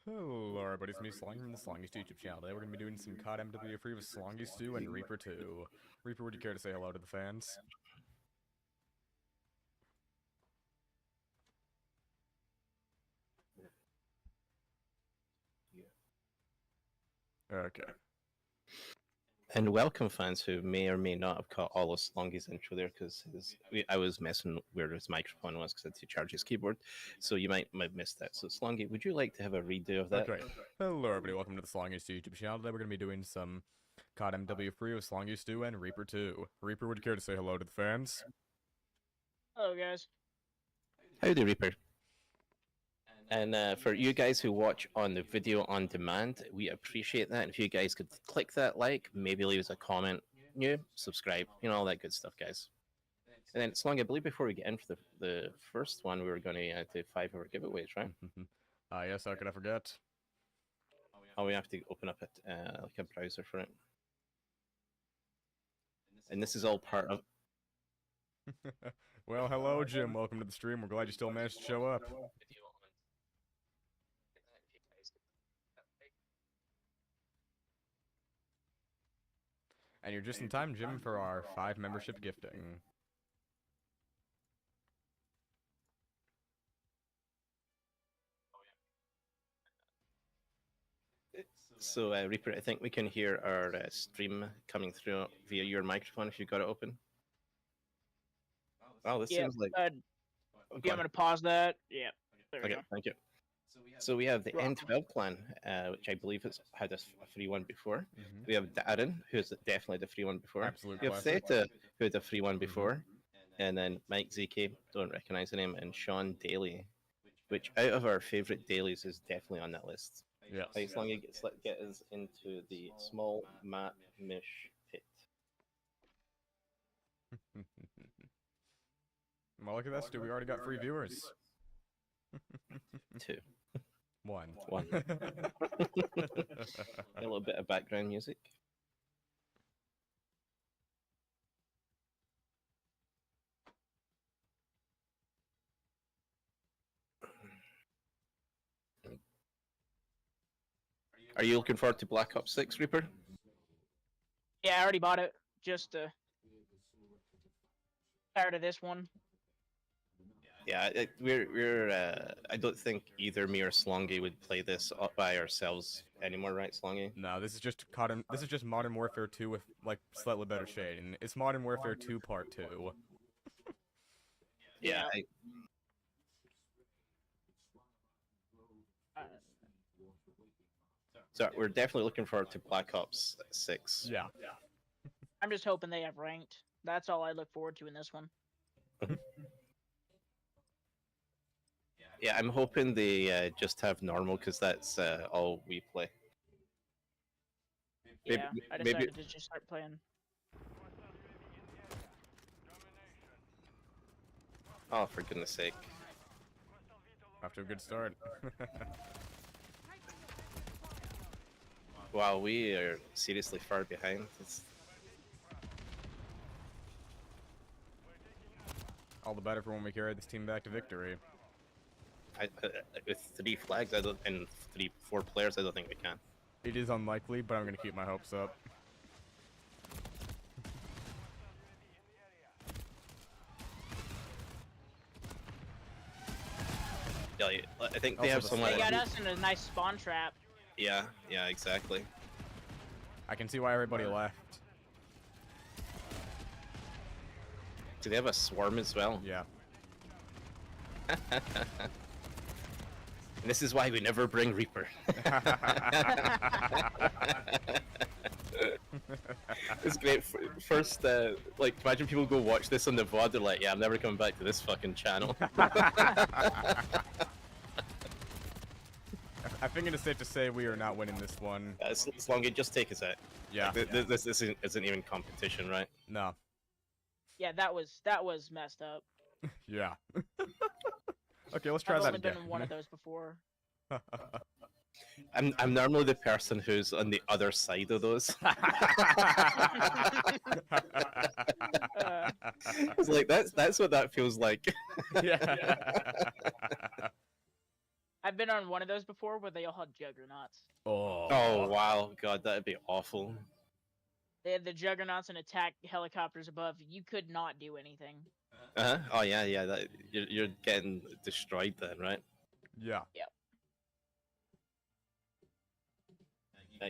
Hello everybody, it's me Slongy from the Slongy YouTube channel. Today we're going to be doing some COD MW3 with Slongy Stew and Reaper 2. Reaper, would you care to say hello to the fans? Okay. And welcome fans who may or may not have caught all of Slongy's intro there because I was messing where his microphone was because I had to charge his keyboard. So you might have missed that. So Slongy, would you like to have a redo of that? Okay. Hello everybody, welcome to the Slongy Stew YouTube channel. Today we're going to be doing some COD MW3 with Slongy Stew and Reaper 2. Reaper, would you care to say hello to the fans? Hello, guys. Howdy, Reaper. And for you guys who watch on the video on demand, we appreciate that. And if you guys could click that like, maybe leave us a comment, subscribe, all that good stuff, guys. And then, Slongy, I believe before we get in for the first one, we were going to do 5 hour giveaways, right? Yes, how could I forget? Oh, we have to open up like a browser for it. And this is all part of... Well, hello Jim, welcome to the stream. We're glad you still managed to show up. And you're just in time, Jim, for our 5 membership gifting. So, Reaper, I think we can hear our stream coming through via your microphone if you've got it open. Oh, this seems like... I'm going to pause that. Yeah. There we Okay, go. thank you. So we have the N12 clan, which I believe has had a free one before. We have Darren, who's definitely the free one before. Absolute We have classic. Theta, who had a free one before. And then Mike ZK, don't recognize the name, and Sean Daly, which out of our favorite dailies is definitely on that list. Yes. As long as it get us into the small map mish pit. Well, look at that, Stu. We already got free viewers. 2. 1. 1. A little bit of background music. Are you looking forward to Black Ops 6, Reaper? Yeah, I already bought it. Just tired of this one. Yeah, we're. I don't think either me or Slongy would play this up by ourselves anymore, right, Slongy? No, this is just This is just Modern Warfare 2 with like slightly better shading. It's Modern Warfare 2 Part 2. Yeah. So we're definitely looking forward to Black Ops 6. Yeah. I'm just hoping they have ranked. That's all I look forward to in this one. Yeah, I'm hoping they just have normal because that's all we play. Yeah, I maybe- decided to just start playing. Oh, for goodness sake. Off to a good start. Wow, we are seriously far behind. All the better for when we carry this team back to victory. With 3 flags, and 4 players, I don't think we can. It is unlikely, but I'm going to keep my hopes up. Yeah, I think they Also have the someone. They got us in a nice spawn trap. Yeah, exactly. I can see why everybody left. Do they have a swarm as well? Yeah. And this is why we never bring Reaper. It's great. First, like, imagine people go watch this on the VOD, they're like, yeah, I'm never coming back to this fucking channel. I think it is safe to say we are not winning this one. As long as just take us out. Yeah. Like, this isn't even competition, right? No. Yeah, that was messed up. Yeah. Okay, let's try I've that only again. been in one of those before. I'm normally the person who's on the other side of those. It's like that's what that feels like. Yeah. I've been on one of those before where they all had juggernauts. Oh wow, God, that'd be awful. They had the juggernauts and attack helicopters above. You could not do anything. Oh yeah, yeah. That you're getting destroyed then, right? Yeah. Yep.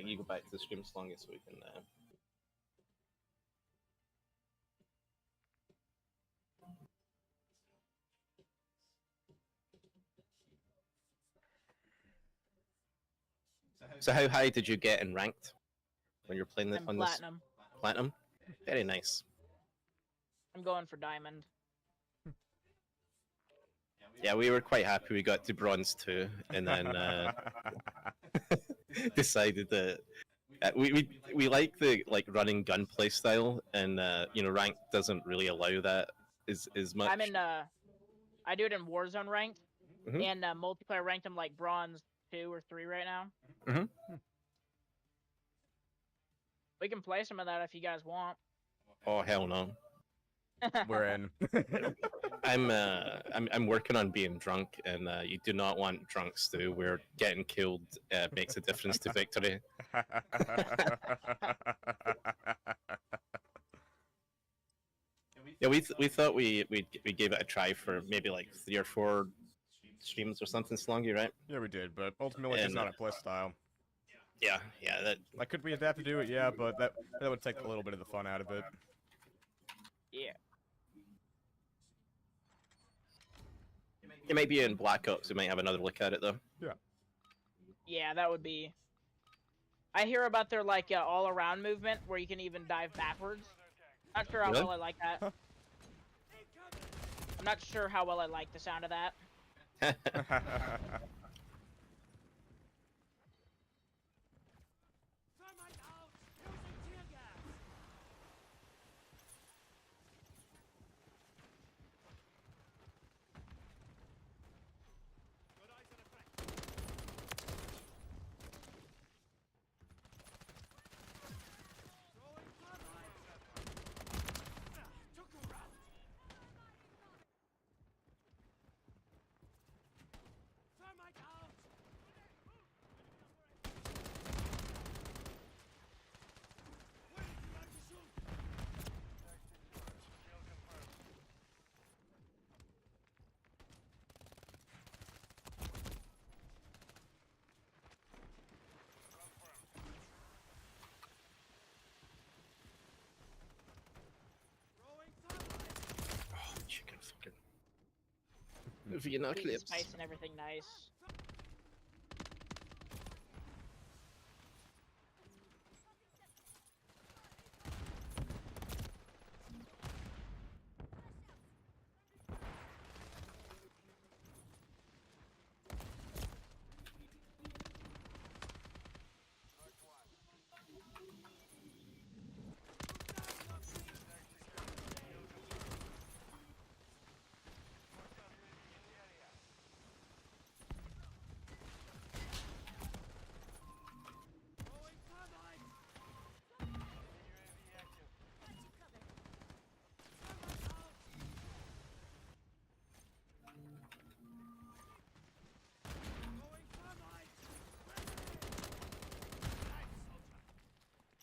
You go back to the stream as long as we can. So how high did you get in ranked when you're playing I'm on platinum. this? Platinum? Very nice. I'm going for diamond. Yeah, we were quite happy we got to bronze too, and then decided that we like the running gunplay style, and you know, ranked doesn't really allow that as much. I'm in I do it in Warzone ranked, Mhm. and multiplayer ranked. I'm like bronze 2 or 3 right now. Mhm. We can play some of that if you guys want. Oh hell no! We're in. I'm working on being drunk, and you do not want drunks to. Where getting killed makes a difference to victory. Yeah, we thought we gave it a try for maybe like 3 or 4 streams or something, Slongy, right? Yeah, we did, but ultimately it's And, not a play style. Yeah, yeah. That Like, could we adapt to do it? Yeah, but that would take a little bit of the fun out of it. Yeah. it might be in Black Ops. We might have another look at it though. Yeah, that would be. I hear about their like all-around movement where you can even dive backwards. Not sure how Really? well I like that. Huh. I'm not sure how well I like the sound of that. Oh, chicken fucking. Vienna Keep the clips. spice and everything nice.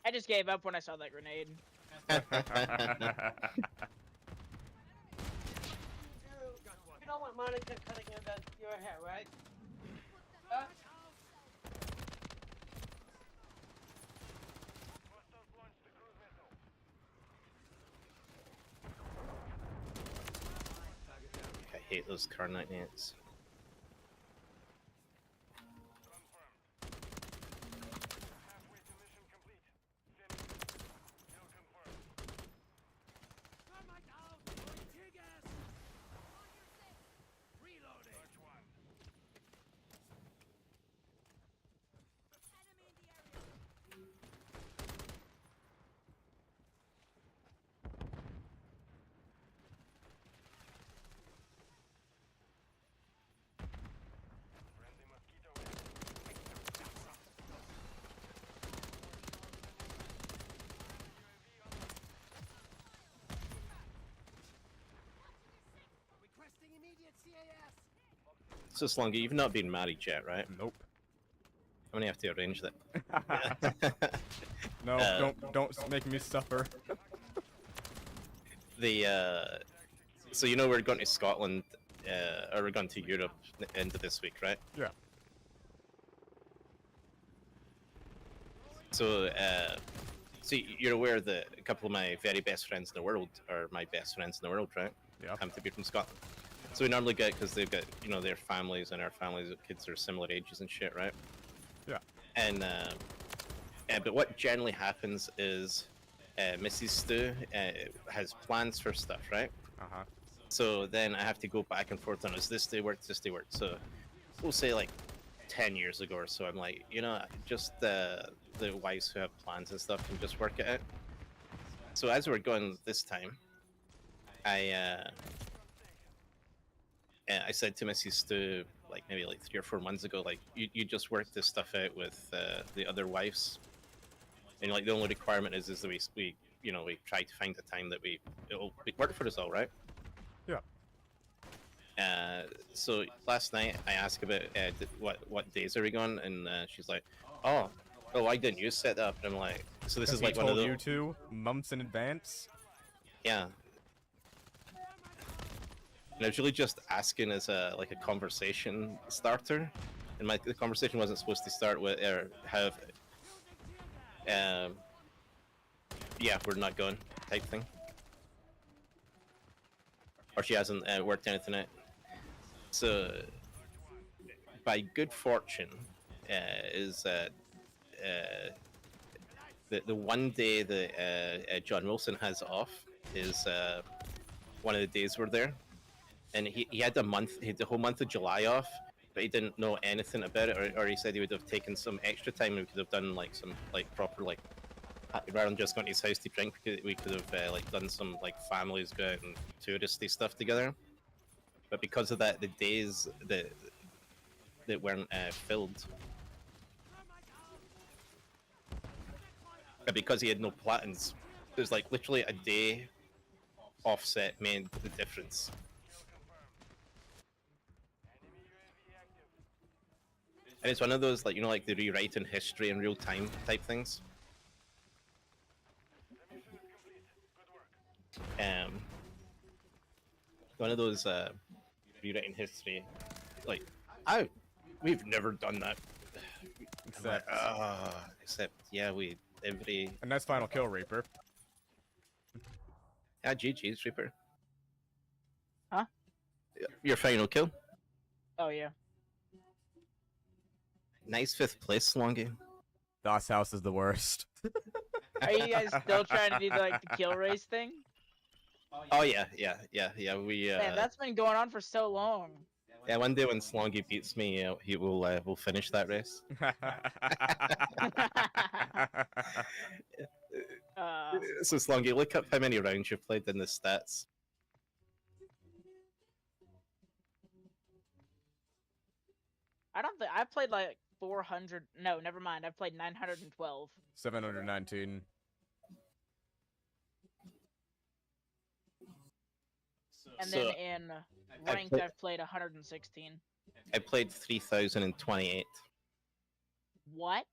I just gave up when I saw that grenade. You don't want Monica cutting your hair, right? Huh? I hate those Carnite nets. So Slungy, you've not been married yet, right? Nope. I'm gonna have to arrange that. No, don't make me suffer. So you know we're going to Scotland, or we're going to Europe end of this week, right? Yeah. So, so you're aware that a couple of my very best friends in the world are my best friends in the world, right? Yeah. Happen to be from Scotland. So we normally get, because they've got, you know, their families and our families with kids are similar ages and shit, right? Yeah. And but what generally happens is Mrs. Stu has plans for stuff, right? Uh-huh. So then I have to go back and forth on, is this day work, this day work? So we'll say like 10 years ago or so, I'm like, you know, just the wives who have plans and stuff can just work it out. So as we're going this time, I said to Mrs. Stu, like maybe like 3 or 4 months ago, like you just work this stuff out with the other wives, and like the only requirement is that we you know we try to find the time that it'll work for us all, right? Yeah. So last night I asked about what days are we going, and she's like, oh, why didn't you set that up? And I'm like, so this is like one of told the you two months in advance. yeah. And I was really just asking as a conversation starter, and the conversation wasn't supposed to start with or have yeah, we're not going type thing, or she hasn't worked anything out. So by good fortune, is that the one day that John Wilson has off is one of the days we're there. And he had he had the whole month of July off, but he didn't know anything about it, or he said he would have taken some extra time and we could have done like some like proper like, rather than just going to his house to drink, we could have like done some like families go out and touristy stuff together. But because of that, the days that weren't filled, and because he had no plans, it was like literally a day offset made the difference. And it's one of those, like, you know, like the rewriting history in real time type things. One of those rewriting history, like, we've never done that. Except, yeah, And that's final kill, Reaper. GG's, Reaper. Huh? Your final kill. Oh yeah. Nice 5th place, Slongy. Das House is the worst. Are you guys still trying to do the kill race thing? Oh yeah. We Man, that's been going on for so long. yeah. One day when Slongy beats me, he will we'll finish that race. So Slongy, look up how many rounds you've played in the stats. I don't think I played like 400. No, never mind. I played 912. 719. And So, then in ranked, I've played 116. I played 3,028. What?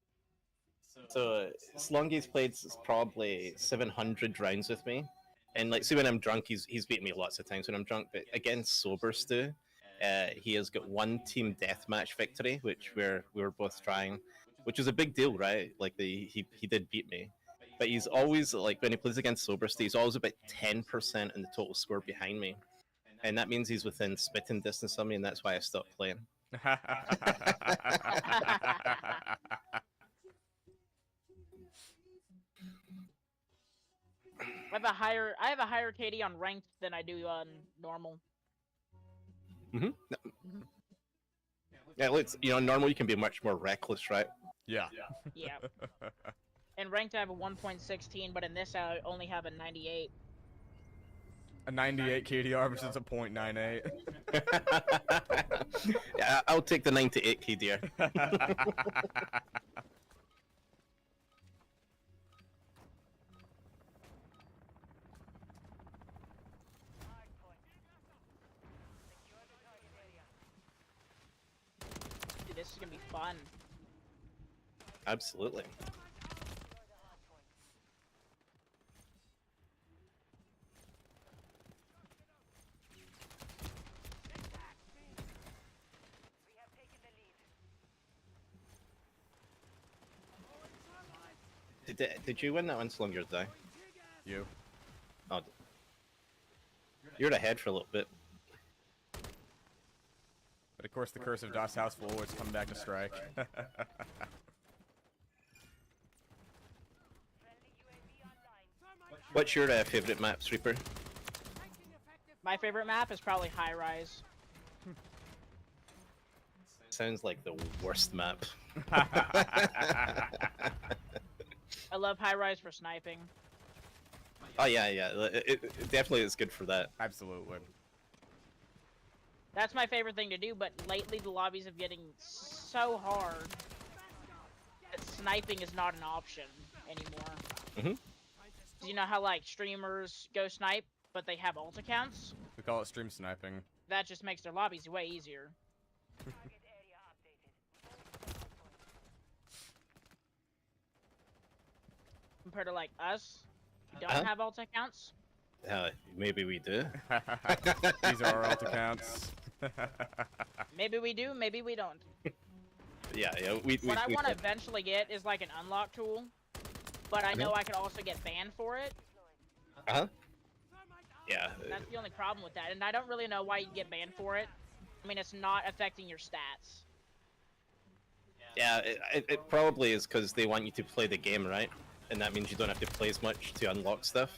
So Slongy's played probably 700 rounds with me, and like, see, when I'm drunk, he's beaten me lots of times when I'm drunk. But against sober Stu, he has got one team deathmatch victory, which we were both trying, which is a big deal, right? Like he did beat me, but he's always, like, when he plays against sober Stu, he's always about 10% in the total score behind me, and that means he's within spitting distance of me, and that's why I stopped playing. I have a higher KD on ranked than I do on normal. Yeah, let's, you know, normal you can be much more reckless, right? Yeah. Yeah. In ranked, I have a 1.16, but in this, I only have a 98. A 98 KDR versus a .98. Yeah, I'll take the 98 KDR. This is gonna be fun. Absolutely. Did you win that one, Slunger? Die? You. Oh, you're ahead for a little bit. But of course, the curse of Das House will always come back to strike. What's your favorite map, Reaper? My favorite map is probably High Rise. Sounds like the worst map. I love High Rise for sniping. Oh yeah, yeah. It definitely is good for that. Absolutely. That's my favorite thing to do, but lately the lobbies are getting so hard that sniping is not an option anymore. Mhm. You know how like streamers go snipe, but they have ult accounts? We call it stream sniping. That just makes their lobbies way easier. Compared to like us, who don't have ult accounts. Maybe we do. These are our alt accounts. Maybe we do, maybe we don't. Yeah, yeah. What I want to could. eventually get is like an unlock tool, but I know I could also get banned for it. Uh-huh. Yeah. That's the only problem with that, and I don't really know why you get banned for it. I mean, it's not affecting your stats. Yeah, it probably is because they want you to play the game, right? And that means you don't have to play as much to unlock stuff.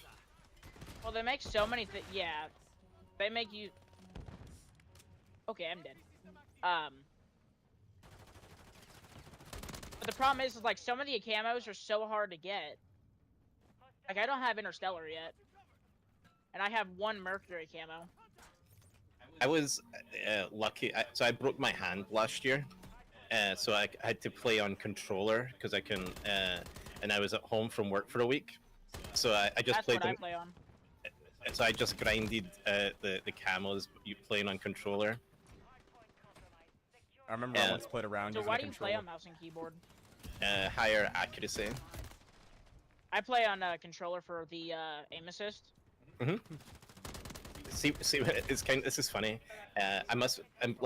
Well, they make so many things. Yeah, they make you. Okay, I'm dead. But the problem is like some of the camos are so hard to get. Like I don't have Interstellar yet, and I have one Mercury camo. I was lucky. So I broke my hand last year, so I had to play on controller because I can. And I was at home from work for a week, so I just That's played. what I play on. So I just grinded the camos you playing on controller. I remember I once played around So using why a do you controller. play on mouse and keyboard? Higher accuracy. I play on controller for the aim assist. See, it's this is funny. I'm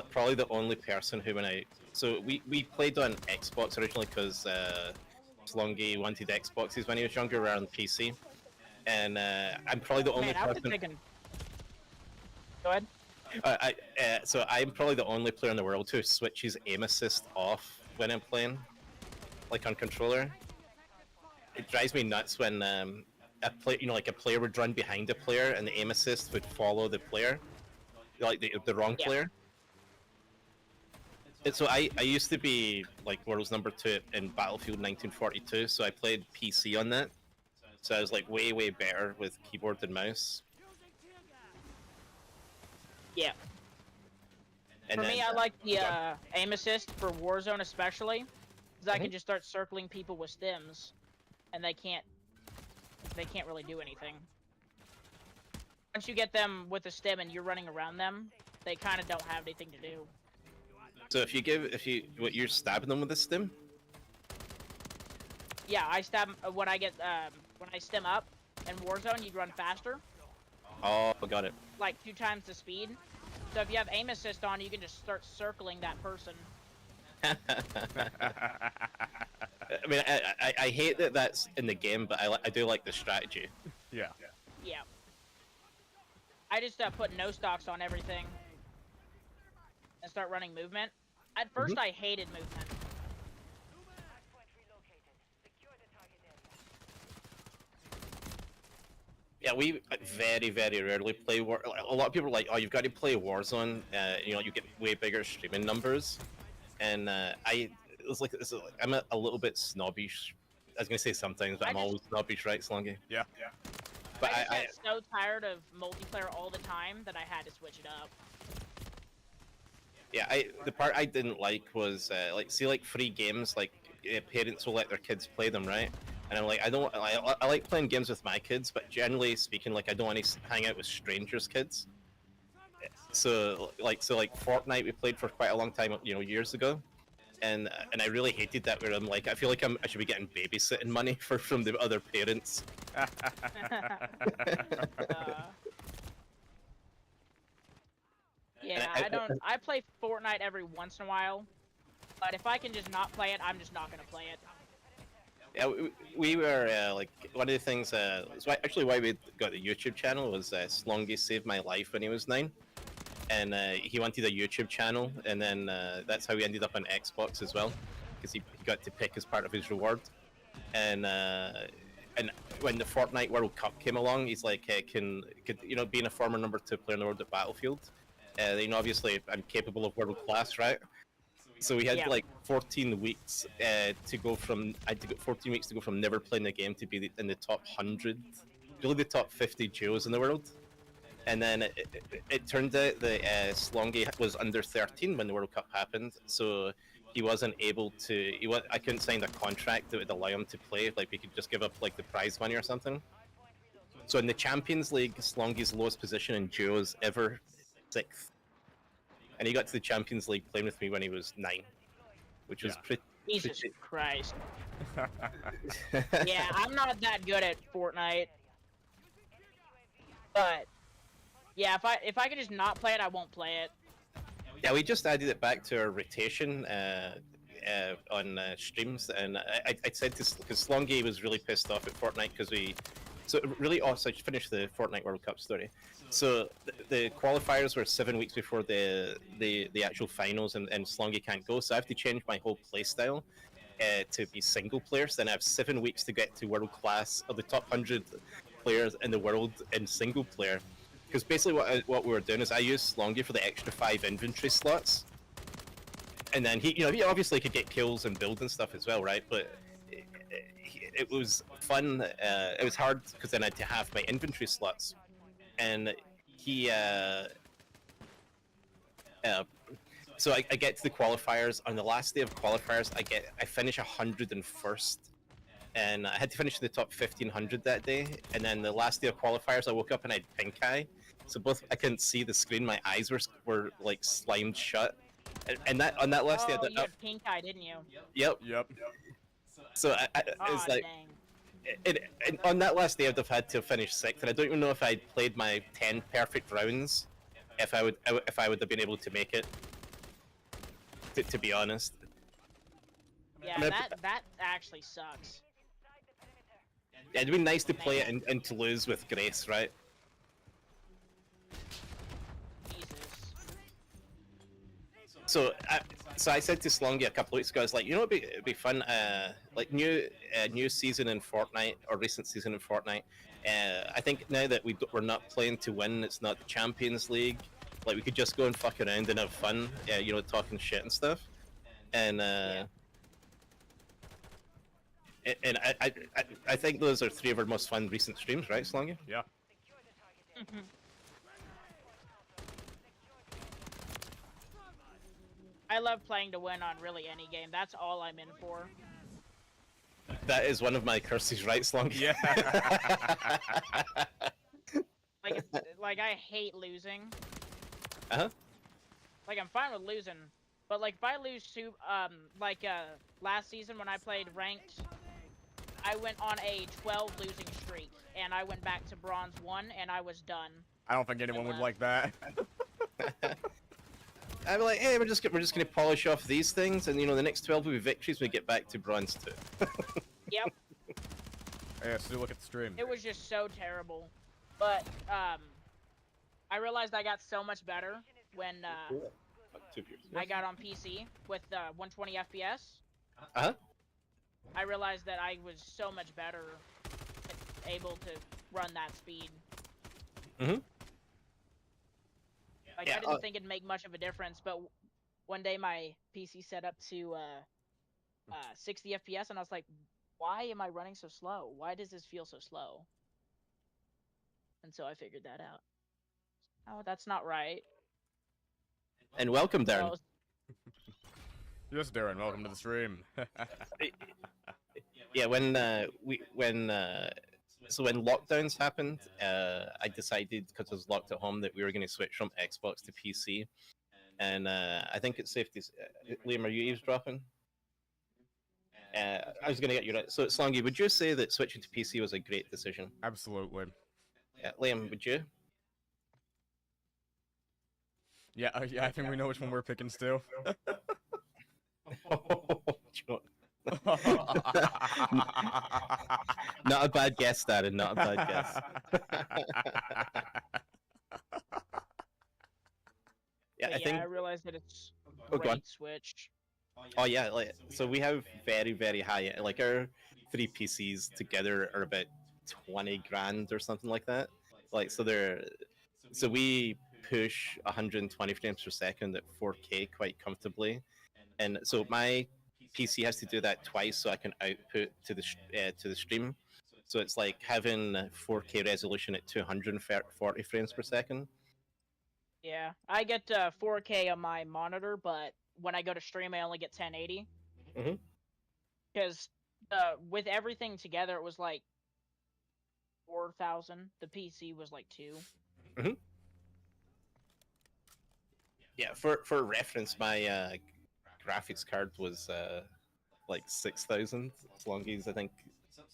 probably the only person who so we played on Xbox originally because Slongy wanted Xboxes when he was younger rather than PC, and I'm probably the only Man, I was person. thinking. Go ahead. So I'm probably the only player in the world who switches aim assist off when I'm playing, like on controller. It drives me nuts when a player would run behind a player and the aim assist would follow the player, like the wrong player. And so I used to be like world's #2 in Battlefield 1942, so I played PC on that. So I was like way better with keyboard and mouse. Yeah. And For then, me, I like the aim assist for Warzone especially, because I can just start circling people with stims, and they can't really do anything. Once you get them with a stim and you're running around them, they kind of don't have anything to do. So you're stabbing them with a stim? Yeah, I stab when I stim up in Warzone, you run faster, Oh, got it. like 2 times the speed. So if you have aim assist on, you can just start circling that person. I mean, I hate that that's in the game, but I do like the strategy. Yeah. Yeah. I just put no stocks on everything and start running movement. At first, I hated movement. Yeah, we very rarely play War. A lot of people are like, "Oh, you've got to play Warzone. You get way bigger streaming numbers." And I'm a little bit snobbish. I was gonna say sometimes, but I'm always snobbish, right, Slongy? Yeah. But I just got so tired of multiplayer all the time that I had to switch it up. Yeah, the part I didn't like was like free games, like parents will let their kids play them, right? And I'm like, I like playing games with my kids, but generally speaking, like I don't want to hang out with strangers' kids. So like Fortnite we played for quite a long time, years ago. and I really hated that. Where I'm like, I feel like I should be getting babysitting money from the other parents. Yeah, I play Fortnite every once in a while, but if I can just not play it, I'm just not gonna play it. Yeah, we were like one of the things. Actually, why we got the YouTube channel was Slongy saved my life when he was 9, and he wanted a YouTube channel, and then that's how he ended up on Xbox as well, because he got to pick as part of his reward. And when the Fortnite World Cup came along, he's like, could being a former #2 player in the world at Battlefield, obviously I'm capable of world class, right? So we had like 14 weeks to go from. I had to go 14 weeks to go from never playing the game to be in the top 100, really the top 50 duos in the world. And then it turned out that Slongy was under 13 when the World Cup happened, so he wasn't able to. I couldn't sign a contract that would allow him to play. Like we could just give up like the prize money or something. So in the Champions League, Slongy's lowest position in duos ever, 6th. And he got to the Champions League playing with me when he was 9, which was pretty. Jesus Christ. Yeah, I'm not that good at Fortnite. But yeah, if I could just not play it, I won't play it. Yeah, we just added it back to our rotation on streams, and I said this because Slongy was really pissed off at Fortnite because we. So really, also, I should finish the Fortnite World Cup story. So the qualifiers were 7 weeks before the actual finals, and Slongy can't go. So I have to change my whole playstyle to be single player. So then I have 7 weeks to get to world class of the top 100 players in the world in single player. Because basically what we were doing is I used Slongy for the extra 5 inventory slots, and then he obviously could get kills and build and stuff as well, right? But it was fun. It was hard because then I had to have my inventory slots, and he. So I get to the qualifiers. On the last day of qualifiers, I finish 101st, and I had to finish in the top 1500 that day. And then the last day of qualifiers, I woke up and I had pink eye, so I couldn't see the screen. My eyes were like slimed shut. And that on that last day, you had pink eye, didn't you? Yep. So it was like, and on that last day, I'd have had to finish 6th, and I don't even know if I'd played my 10 perfect rounds, if I would have been able to make it. To be honest. Yeah, that actually sucks. Yeah, it'd be nice to play it and to lose with grace, right? So I said to Slongy a couple of weeks ago, I was like, it'd be fun, like new season in Fortnite, or recent season in Fortnite. I think now that we're not playing to win, it's not the Champions League. Like we could just go and fuck around and have fun, talking shit and stuff. And and I think those are 3 of our most fun recent streams, right, Slongy? Yeah. I love playing to win on really any game. That's all I'm in for. That is one of my curses, right, Slongy? Yeah. Like I hate losing. Uh-huh. Like I'm fine with losing, but like if I lose to last season when I played ranked, I went on a 12 losing streak and I went back to bronze 1 and I was done. I don't think anyone would like that. I'm like, hey, we're just gonna polish off these things, and the next 12 will be victories when we get back to bronze 2. Yep. Yeah, so look at the stream. It was just so terrible, but I realized I got so much better when I got on PC with 120 FPS. Uh-huh. I realized that I was so much better able to run that speed. Mm-hmm. Like, I didn't think it'd make much of a difference, but one day my PC set up to 60 FPS, and I was like, why am I running so slow? Why does this feel so slow? And so I figured that out. Oh, that's not right. And welcome, Darren. Yes, Darren, welcome to the stream. Yeah, when lockdowns happened, I decided, because I was locked at home, that we were going to switch from Xbox to PC. And I think it's safe to. Liam, are you eavesdropping? I was going to get you right. So, Slongy, would you say that switching to PC was a great decision? Absolutely. Liam, would you? Yeah, yeah, I think we know which one we're picking still. Not a bad guess, Darren. Not a bad guess. Yeah, I think. I realized that it's Oh, go on. great switch. Oh yeah, like so we have very high, like our 3 PCs together are about 20 grand or something like that. Like so we push 120 frames per second at 4K quite comfortably, and so my PC has to do that twice so I can output to the stream. So it's like having 4K resolution at 240 frames per second. Yeah, I get 4K on my monitor, but when I go to stream, I only get 1080. Mhm. Because with everything together, it was like 4,000. The PC was like 2. Yeah, for reference, my graphics card was like 6,000. Slongy's, I think.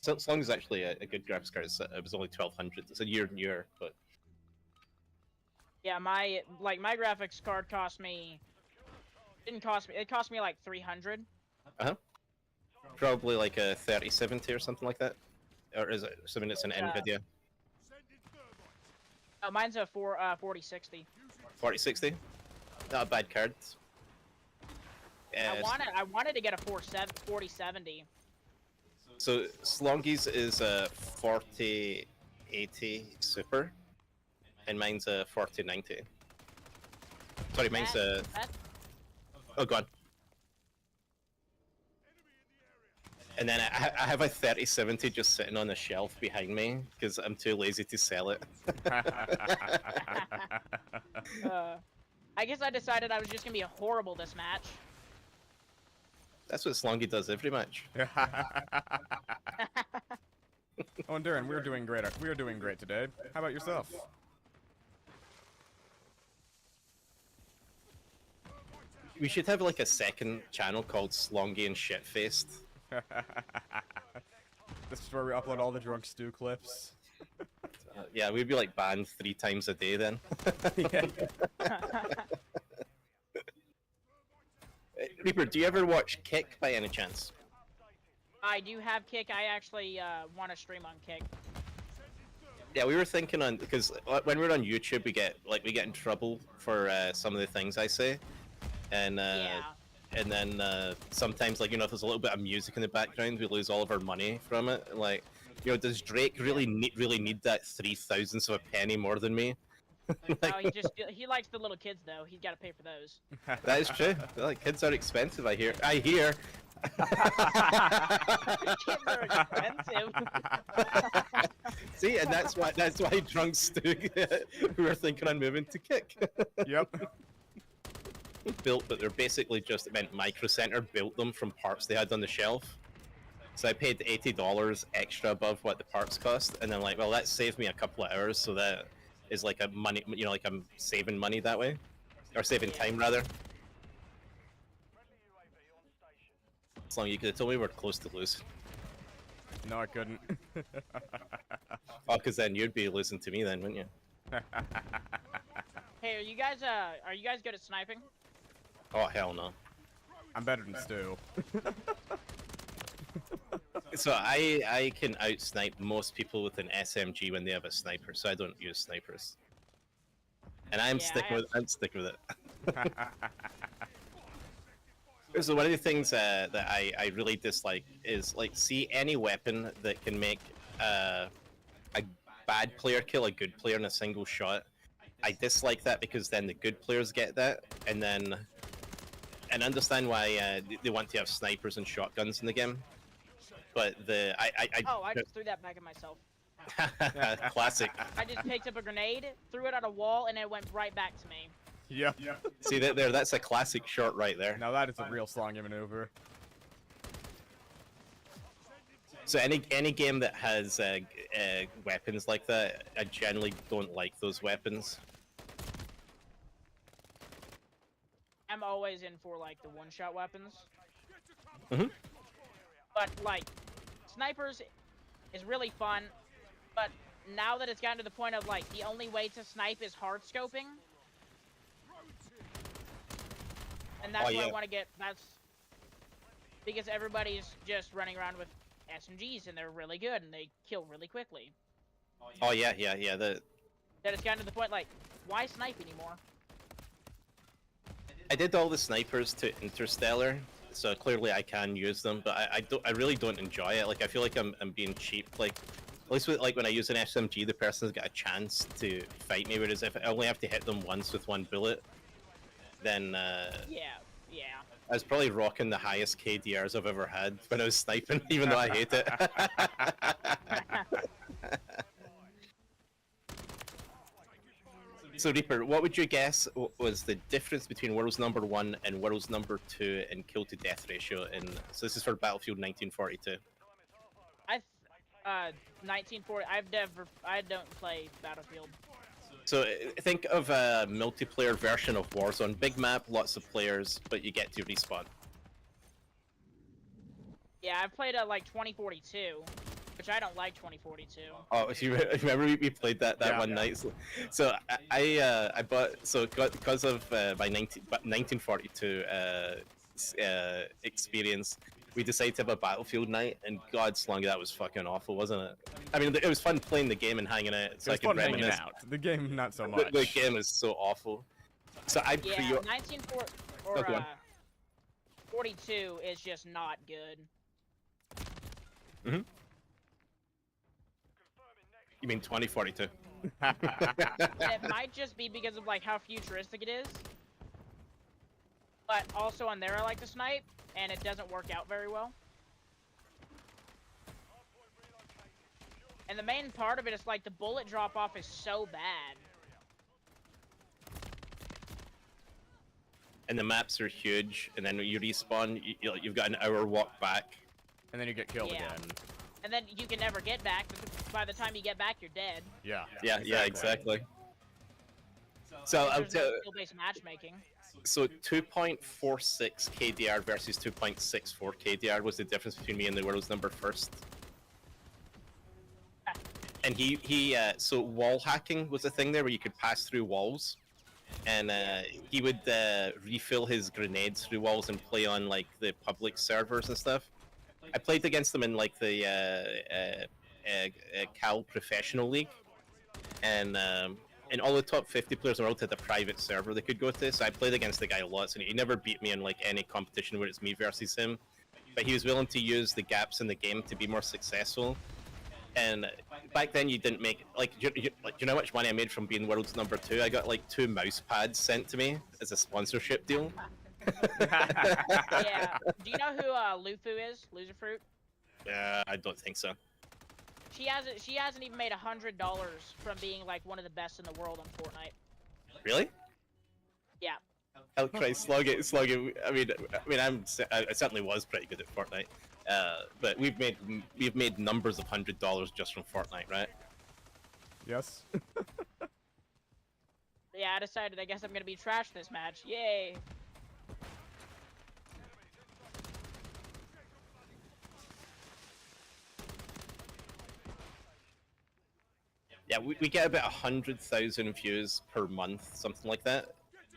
So Slongy's actually a good graphics card. It was only 1,200. It's a year newer, but Yeah, my graphics card cost me. It cost me like 300. probably like a 3070 or something like that. Or is it something that's an NVIDIA? Oh, mine's a 4060. 4060? Not a bad card. I wanted to get a 4070. So Slongy's is a 4080 Super, and mine's a 4090. Sorry, mine's a. Oh god. And then I have a 3070 just sitting on the shelf behind me because I'm too lazy to sell it. I guess I decided I was just gonna be horrible this match. That's what Slongy does every match. Oh, and Darren, we're doing great. We are doing great today. How about yourself? We should have like a second channel called Slongy and Shitfaced. This is where we upload all the drunk stew clips. Yeah, we'd be like banned 3 times a day then. Yeah. Reaper, do you ever watch Kick by any chance? I do have Kick. I actually want to stream on Kick. Yeah, we were thinking on because when we're on YouTube, we get in trouble for some of the things I say, and and then sometimes if there's a little bit of music in the background, we lose all of our money from it. Like, does Drake really need that 3,000ths of a penny more than me? No, he likes the little kids though. He's got to pay for those. That is true. Like, kids are expensive. I hear. Kids are expensive. See, and that's why drunk Stu we were thinking on moving to Kick. Yep. Built, but they're basically just Micro Center built them from parts they had on the shelf. So I paid $80 extra above what the parts cost, and then well, that saved me a couple of hours, so that is like a money, like I'm saving money that way, or saving time rather. As long as you could have told me we're close to lose. No, I couldn't. Oh, because then you'd be losing to me then, wouldn't you? Hey, are you guys good at sniping? Oh hell no. I'm better than Stu. So I can outsnipe most people with an SMG when they have a sniper, so I don't use snipers. And I'm sticking with it. So one of the things that I really dislike is see any weapon that can make a bad player kill a good player in a single shot. I dislike that because then the good players get that, and understand why they want to have snipers and shotguns in the game. But I just threw that back at myself. Classic. I just picked up a grenade, threw it at a wall, and it went right back to me. Yep. See that's a classic shot right there. Now that is a real Slongy maneuver. So any game that has weapons like that, I generally don't like those weapons. always in for like the one-shot weapons. Mhm. But like, snipers is really fun, but now that it's gotten to the point of like the only way to snipe is hard scoping, and that's Oh, where I yeah. want to get. That's because everybody's just running around with SMGs and they're really good and they kill really quickly. Oh yeah, yeah, yeah. That it's gotten to the point like, why snipe anymore? I did all the snipers to Interstellar, so clearly I can use them, but I really don't enjoy it. Like I feel like I'm being cheap. Like at least with, like when I use an SMG, the person's got a chance to fight me. Whereas if I only have to hit them once with one bullet, then Yeah, yeah. I was probably rocking the highest KDRs I've ever had when I was sniping, even though I hate it. So Reaper, what would you guess was the difference between World's number 1 and World's number 2 in kill to death ratio? So this is for Battlefield 1942. 1940. I don't play Battlefield. So think of a multiplayer version of Warzone. Big map, lots of players, but you get to respawn. Yeah, I've played like 2042, which I don't like 2042. Oh, if you remember we played that Yeah. one night. So I bought because of my 1942 experience. We decided to have a Battlefield night, and God, Slungy, that was fucking awful, wasn't it? I mean, it was fun playing the game and hanging out. So It's I fun could hanging reminisce. out. The game, not so The, much. the game is so awful. So I Yeah, pre 1940 or Oh, go on. 42 is just not good. You mean 2042? And it might just be because of like how futuristic it is. But also on there I like to snipe, and it doesn't work out very well. And the main part of it is like the bullet drop off is so bad. And the maps are huge, and then when you respawn, you've got an hour walk back. And then you get killed Yeah. again. And then you can never get back. By the time you get back, you're dead. Yeah. Yeah, exactly. So I'll There's no tell. skill-based matchmaking. So 2.46 KDR versus 2.64 KDR was the difference between me and the world's number first. And so wall hacking was a thing there where you could pass through walls, and he would refill his grenades through walls and play on like the public servers and stuff. I played against them in like the Cal Professional League, and all the top 50 players in the world had a private server they could go to. So I played against the guy a lot, and he never beat me in like any competition where it's me versus him. But he was willing to use the gaps in the game to be more successful. And back then you didn't make like you know how much money I made from being world's number 2? I got like 2 mouse pads sent to me as a sponsorship deal. Yeah. Do you know who Lufu is? Loser Fruit? I don't think so. She hasn't even made $100 from being like one of the best in the world on Fortnite. Really? Yeah. Hell Christ, slug it. I mean, I certainly was pretty good at Fortnite. But we've made numbers of $100 just from Fortnite, right? Yes. Yeah, I decided I guess I'm gonna be trash this match. Yay! Yeah, we get about 100,000 views per month, something like that,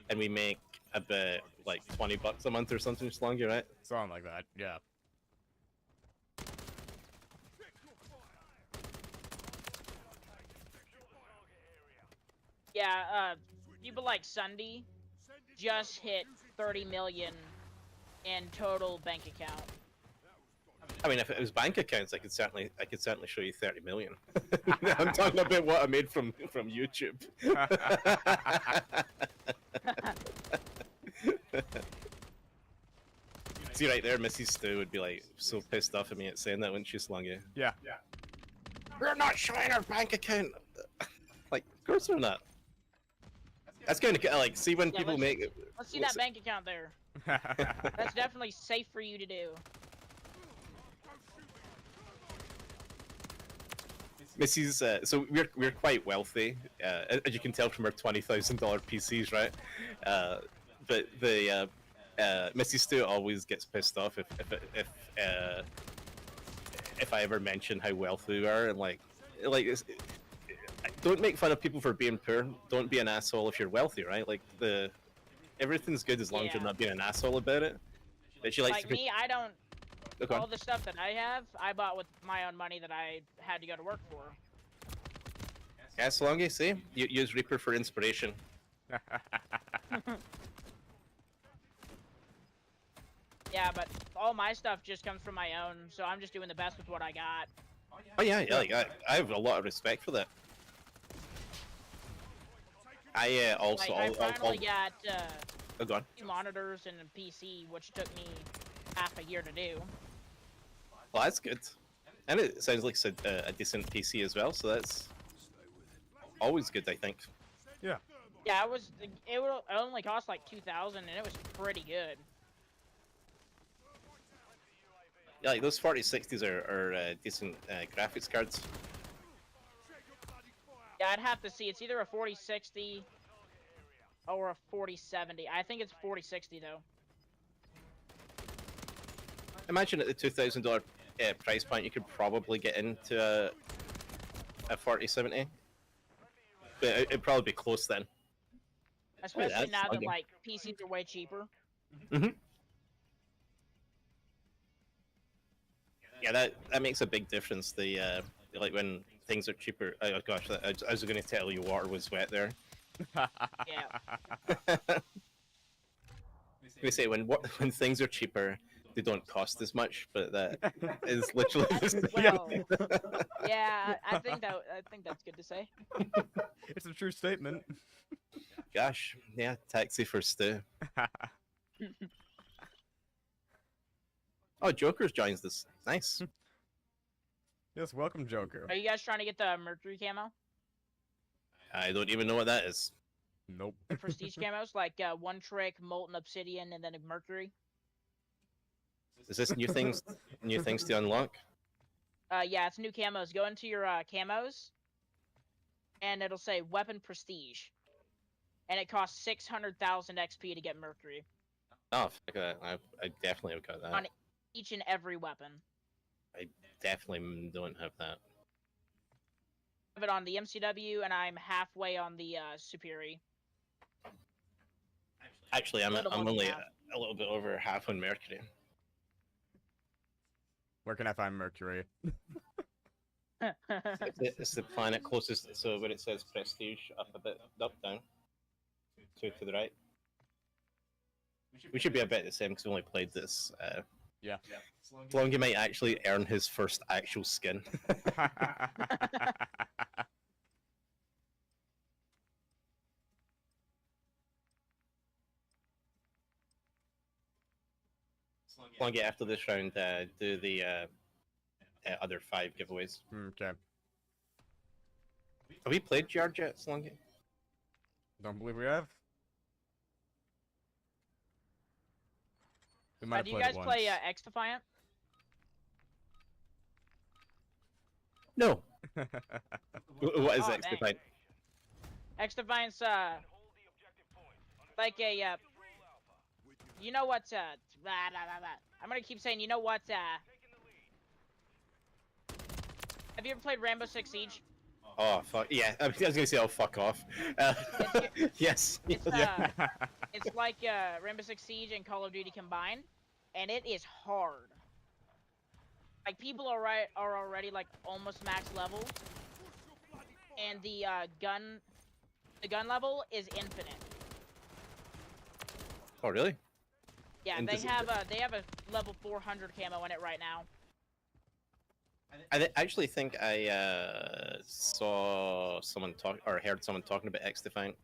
and we make about like $20 a month or something. Just longer, right? Something like that. Yeah. Yeah, people like Sunday just hit 30 million in total bank account. I mean, if it was bank accounts, I could certainly show you 30 million. I'm talking about what I made from YouTube. See right there, Mrs. Stu would be like so pissed off at me at saying that, wouldn't she, Slungy? Yeah. We're not showing our bank account. Like, of course we're not. That's going to like see when Yeah, people make it. Let's see that bank account there. That's definitely safe for you to do. Mrs. So we're quite wealthy, as you can tell from our $20,000 PCs, right? But Missy Stu always gets pissed off if I ever mention how wealthy we are, and don't make fun of people for being poor. Don't be an asshole if you're wealthy, right? Like everything's good as long as you're Yeah. not being an asshole about it. But she likes Like to me, I don't. Look on. All the stuff that I have, I bought with my own money that I had to go to work for. Yeah, so long as see, you use Reaper for inspiration. Yeah, but all my stuff just comes from my own, so I'm just doing the best with what I got. Oh yeah, like, I have a lot of respect for that. I also Like, I finally got oh, go on. monitors and a PC, which took me half a year to do. Well, that's good, and it sounds like it's a decent PC as well. So that's always good, I think. Yeah, it only cost like 2,000, and it was pretty good. Yeah, like those 4060s are decent graphics cards. Yeah, I'd have to see. It's either a 4060 or a 4070. I think it's 4060 though. Imagine at the $2,000 price point, you could probably get into a 4070. But it'd probably be close then. Especially that's now that bugging. like PCs are way cheaper. Mm-hmm. Yeah, that makes a big difference. The like when things are cheaper. Oh gosh, I was going to tell you water was wet there. Yeah. We say when things are cheaper, they don't cost as much, but that is literally the same. Well, yeah, I think that's good to say. It's a true statement. Gosh, yeah, taxi for Stu. Oh, Joker's joins this. Nice. Yes, welcome, Joker. Are you guys trying to get the Mercury camo? I don't even know what that is. Nope. The prestige camos, like one trick, molten obsidian, and then a Mercury. Is this new things? New things to unlock? Yeah, it's new camos. Go into your camos, and it'll say weapon prestige, and it costs 600,000 XP to get Mercury Oh, fuck that. I definitely have got that. on each and every weapon. I definitely don't have that. I have it on the MCW, and I'm halfway on the Superi. Actually, I'm Little more than only half. a little bit over half on Mercury. Where can I find Mercury? It's the planet closest. So when it says prestige, up a bit, up, down, to the right. We should be a bit the same because we only played this. Yeah. Slongy might actually earn his first actual skin. Slongy, after this round, do the other 5 giveaways. Okay. Have we played George yet, Slongy? Don't believe we have. We might have Do you played guys it play once. X Defiant? No. What is Oh, X dang. Defiant? X Defiant's like a you know what I'm gonna keep saying you know what have you ever played Rainbow Six Siege? Oh fuck yeah! I was gonna say, oh fuck off. Yes. It's it's like Rainbow Six Siege and Call of Duty combined, and it is hard. Like people are already like almost max level, and the gun level is infinite. Oh really? Yeah, And they does it- have a level 400 camo in it right now. I actually think I saw someone talk or heard someone talking about X Defiant.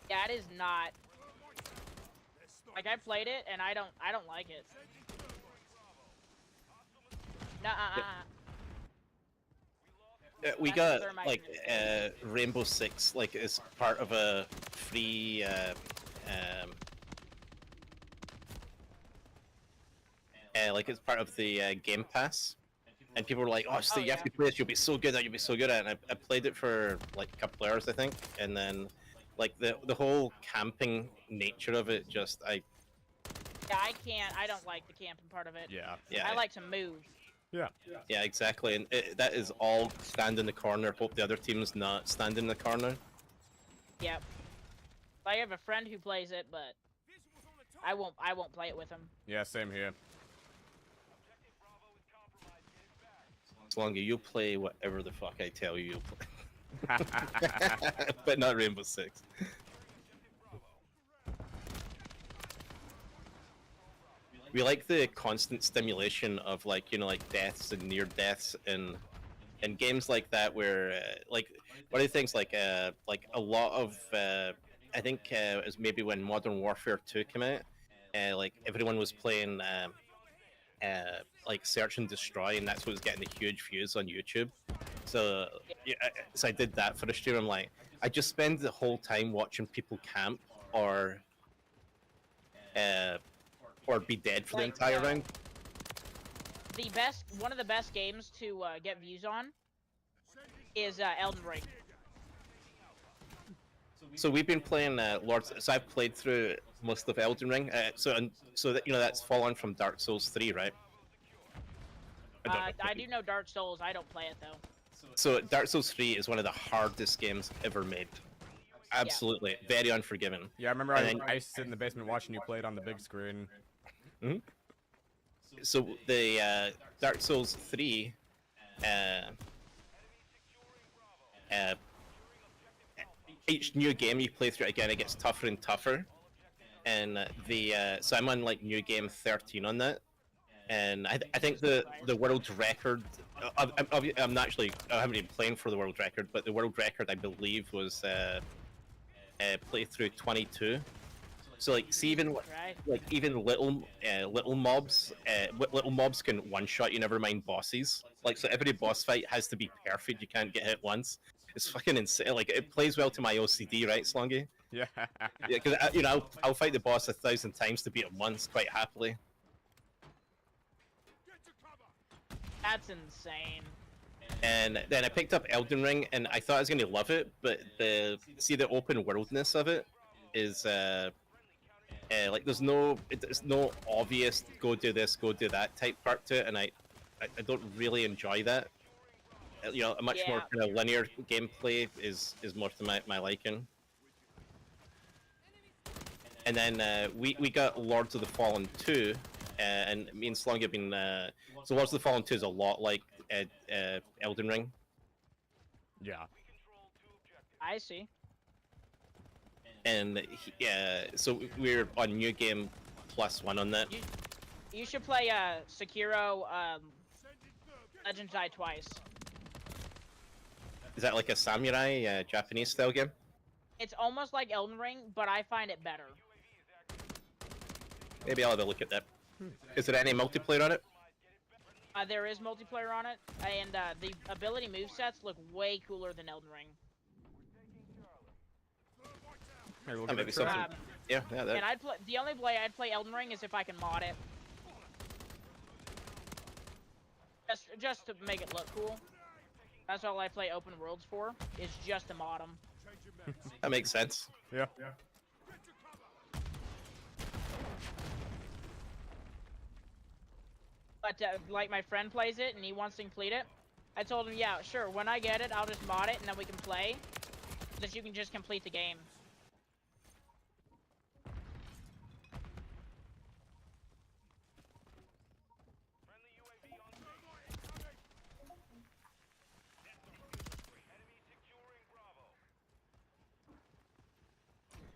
Yeah, it is not. Like I played it and I don't like it. Nuh-uh. We That's got the thermite like unit. Rainbow Six like as part of a free like it's part of the Game Pass, and people were like, "Oh, so you have yeah. to play this. You'll be so good at. You'll be so good at." it. And I played it for like a couple hours, I think, and then like the whole camping nature of it, just I Yeah, I can't. I don't like the camping part of it. Yeah. Yeah, I like to move. yeah, exactly. And that is all stand in the corner. Hope the other team's not stand in the corner. Yep. I have a friend who plays it, but I won't play it with him. Yeah, same here. As long as you play whatever the fuck I tell you, play. But not Rainbow Six. We like the constant stimulation of like like deaths and near deaths and games like that where like what are the things like a lot of I think it was maybe when Modern Warfare 2 came out, like everyone was playing like Search and Destroy, and that's what was getting the huge views on YouTube. So yeah, so I did that for the stream. I'm like, I just spend the whole time watching people camp or be dead for the Like, entire round. One of the best games to get views on is Elden Ring. So we've been playing Lords. So I've played through most of Elden Ring. So that that's following from Dark Souls 3, right? I do know Dark Souls. I don't play it though. So Dark Souls 3 is one of the hardest games ever made. Absolutely, very unforgiving. Yeah, I remember I used to sit in the basement watching you play it on the big screen. Mm-hmm. So the Dark Souls 3, each new game you play through again, it gets tougher and tougher. And so I'm on like new game 13 on that, and I think the world record. I'm not actually. I haven't been playing for the world record, but the world record I believe was playthrough 22. So like, see even Right. like even little mobs can one shot you. Never mind bosses. Like so, every boss fight has to be perfect. You can't get hit once. It's fucking insane. Like it plays well to my OCD, right, Slongy? Yeah. Yeah, because I'll fight the boss 1,000 times to beat him once quite happily. That's insane. And then I picked up Elden Ring, and I thought I was going to love it, but the open worldness of it is like there's no obvious go do this, go do that type part to it, and I don't really enjoy that. A much more Yeah. kind of linear gameplay is more to my liking. And then we got Lords of the Fallen 2, and me and Slongy have been so Lords of the Fallen 2 is a lot like Elden Ring. Yeah. I see. And so we're on new game +1 on that. You should play Sekiro Legends Die Twice. Is that like a samurai Japanese style game? It's almost like Elden Ring, but I find it better. Maybe I'll have a look at that. Is there any multiplayer on it? There is multiplayer on it, and the ability movesets look way cooler than Elden Ring. Maybe we'll That give may it be a try. something. Yeah. And the only way I'd play Elden Ring is if I can mod it. Just to make it look cool. That's all I play open worlds for, is just to mod them. That makes sense. Yeah. But like my friend plays it and he wants to complete it. I told him, yeah, sure, when I get it, I'll just mod it and then we can play. So that you can just complete the game.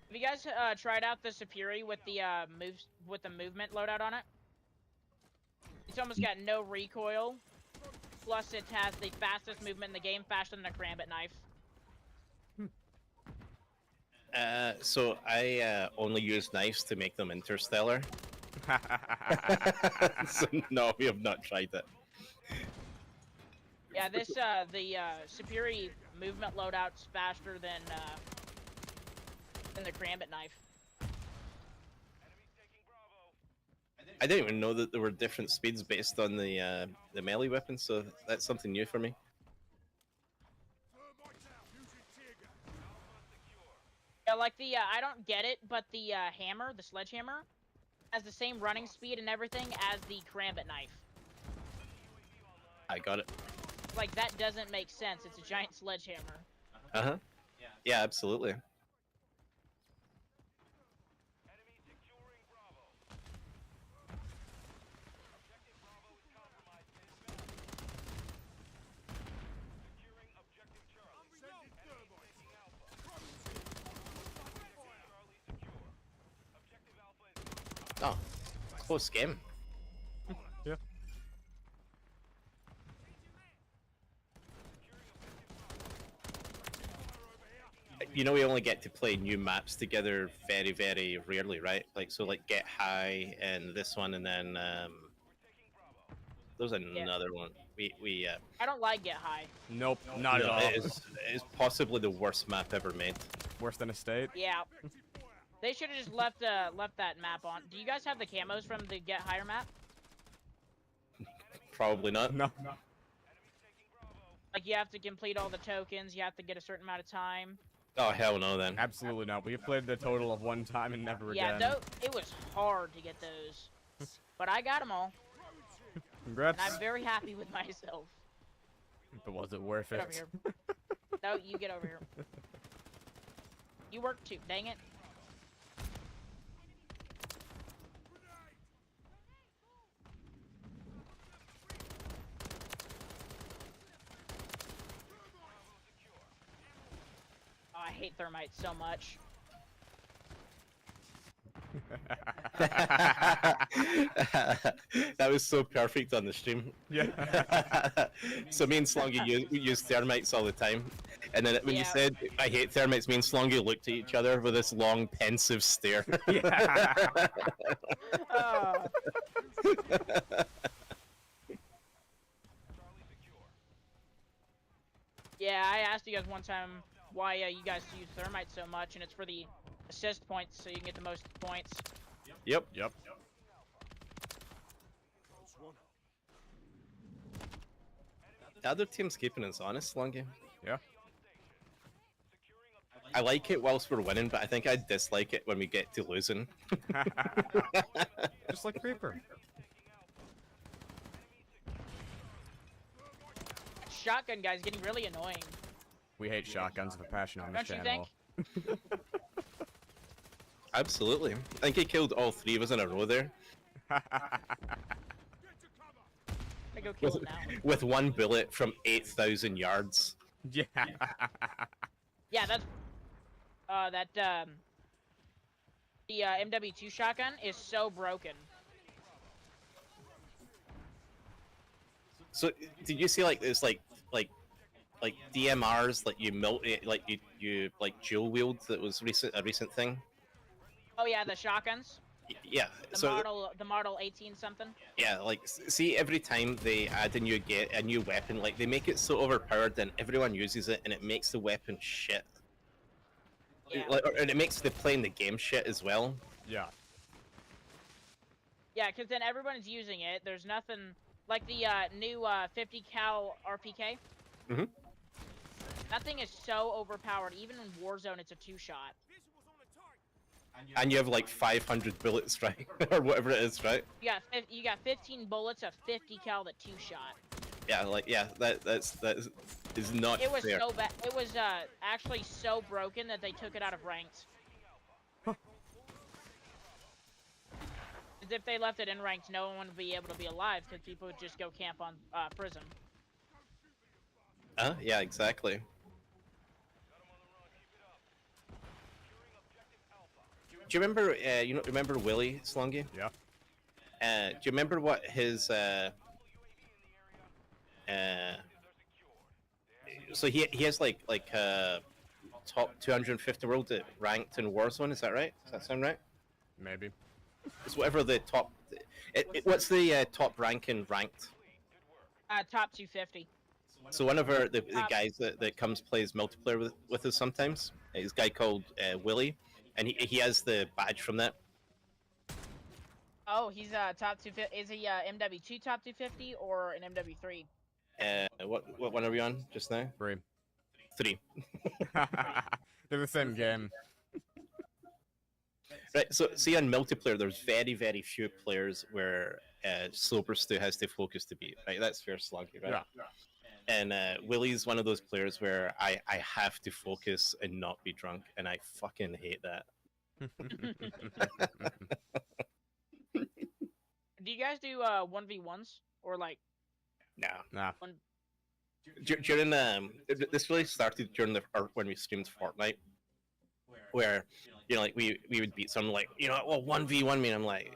Have you guys tried out the Superi with the movement loadout on it? It's almost got no recoil. Plus, it has the fastest movement in the game, faster than a Karambit knife. So I only use knives to make them interstellar. So no, we have not tried that. Yeah, the Superi movement loadout's faster than the Karambit knife. I didn't even know that there were different speeds based on the melee weapon, so that's something new for me. Yeah, like the I don't get it, but the hammer, the sledgehammer, has the same running speed and everything as the Karambit knife. I got it. Like, that doesn't make sense. It's a giant sledgehammer. Uh-huh. Yeah, absolutely. Oh, close game. Yeah. You know, we only get to play new maps together very, very rarely, right? Like, so like Get High and this one, and then there's another one. We I don't like Get High. Nope, not at no, all. it is possibly the worst map ever made. Worse than a state. Yeah. They should have just left that map on. Do you guys have the camos from the Get Higher map? Probably not. No. Like, you have to complete all the tokens, you have to get a certain amount of time. Oh hell no, then. Absolutely not. We have played the total of one time and never Yeah, again. it was hard to get those. But I got them all, Congrats. and I'm very happy with myself. But was it worth Get it? over here. No, you get over here. You work too, dang it. Oh, I hate thermite so much. That was so perfect on the stream. Yeah. So me and Slongy use thermites all the time, and then when you Yeah. said I hate thermites, me and Slongy looked at each other with this long pensive stare. Yeah. Oh. Yeah, I asked you guys one time why you guys use thermite so much, and it's for the assist points, so you can get the most points. Yep. Yep. The other team's keeping us honest, Slongy. Yeah. I like it whilst we're winning, but I think I dislike it when we get to losing. Just like Reaper. Shotgun guy's getting really annoying. We hate shotguns with a passion on this Don't you channel. Absolutely. I think he killed all three of us in a row there. I go kill him now. With one bullet from 8,000 yards. Yeah. Yeah, that's the MW3 shotgun is so broken. So did you see like this like DMRs like you like dual wield that was a recent thing? Oh yeah, the shotguns. Yeah. The model 18 something. Yeah, like see every time they add a new weapon, like they make it so overpowered and everyone uses it and it makes the weapon shit. Yeah. And it makes the playing the game shit as well. Yeah. Yeah, because then everyone's using it. There's nothing like the new 50 cal RPK. Mhm. That thing is so overpowered. Even in Warzone, it's a 2-shot. And you have like 500 bullets, right? Or whatever it is, right? You got 15 bullets of 50 cal that 2-shot. Yeah, like that is not It was fair. so bad. It was actually so broken that they took it out of ranked. Because if they left it in ranked, no one would be able to be alive because people would just go camp on Prism. Yeah, exactly. Do you remember? Remember Willie Slongy? Yeah. Do you remember what his? So he has like top 250 world ranked in Warzone. Is that right? Does that sound right? Maybe. It's whatever the top. What's the top rank in ranked? Top 250. So one of the guys that comes plays multiplayer with us sometimes is a guy called Willie, and he has the badge from that. Oh, he's top 250. Is he MW2 top 250 or an MW3? What one are we on just now? 3. 3. They're the same game. Right, so see on multiplayer, there's very, very few players where Sloper Stu has to focus to beat, right? That's fair sluggy, right? Yeah. And Willie's one of those players where I have to focus and not be drunk, and I fucking hate that. Do you guys do 1v1s or like No. Nah. one? During this really started during or when we streamed Fortnite, where like we would beat someone like well 1v1 me, and I'm like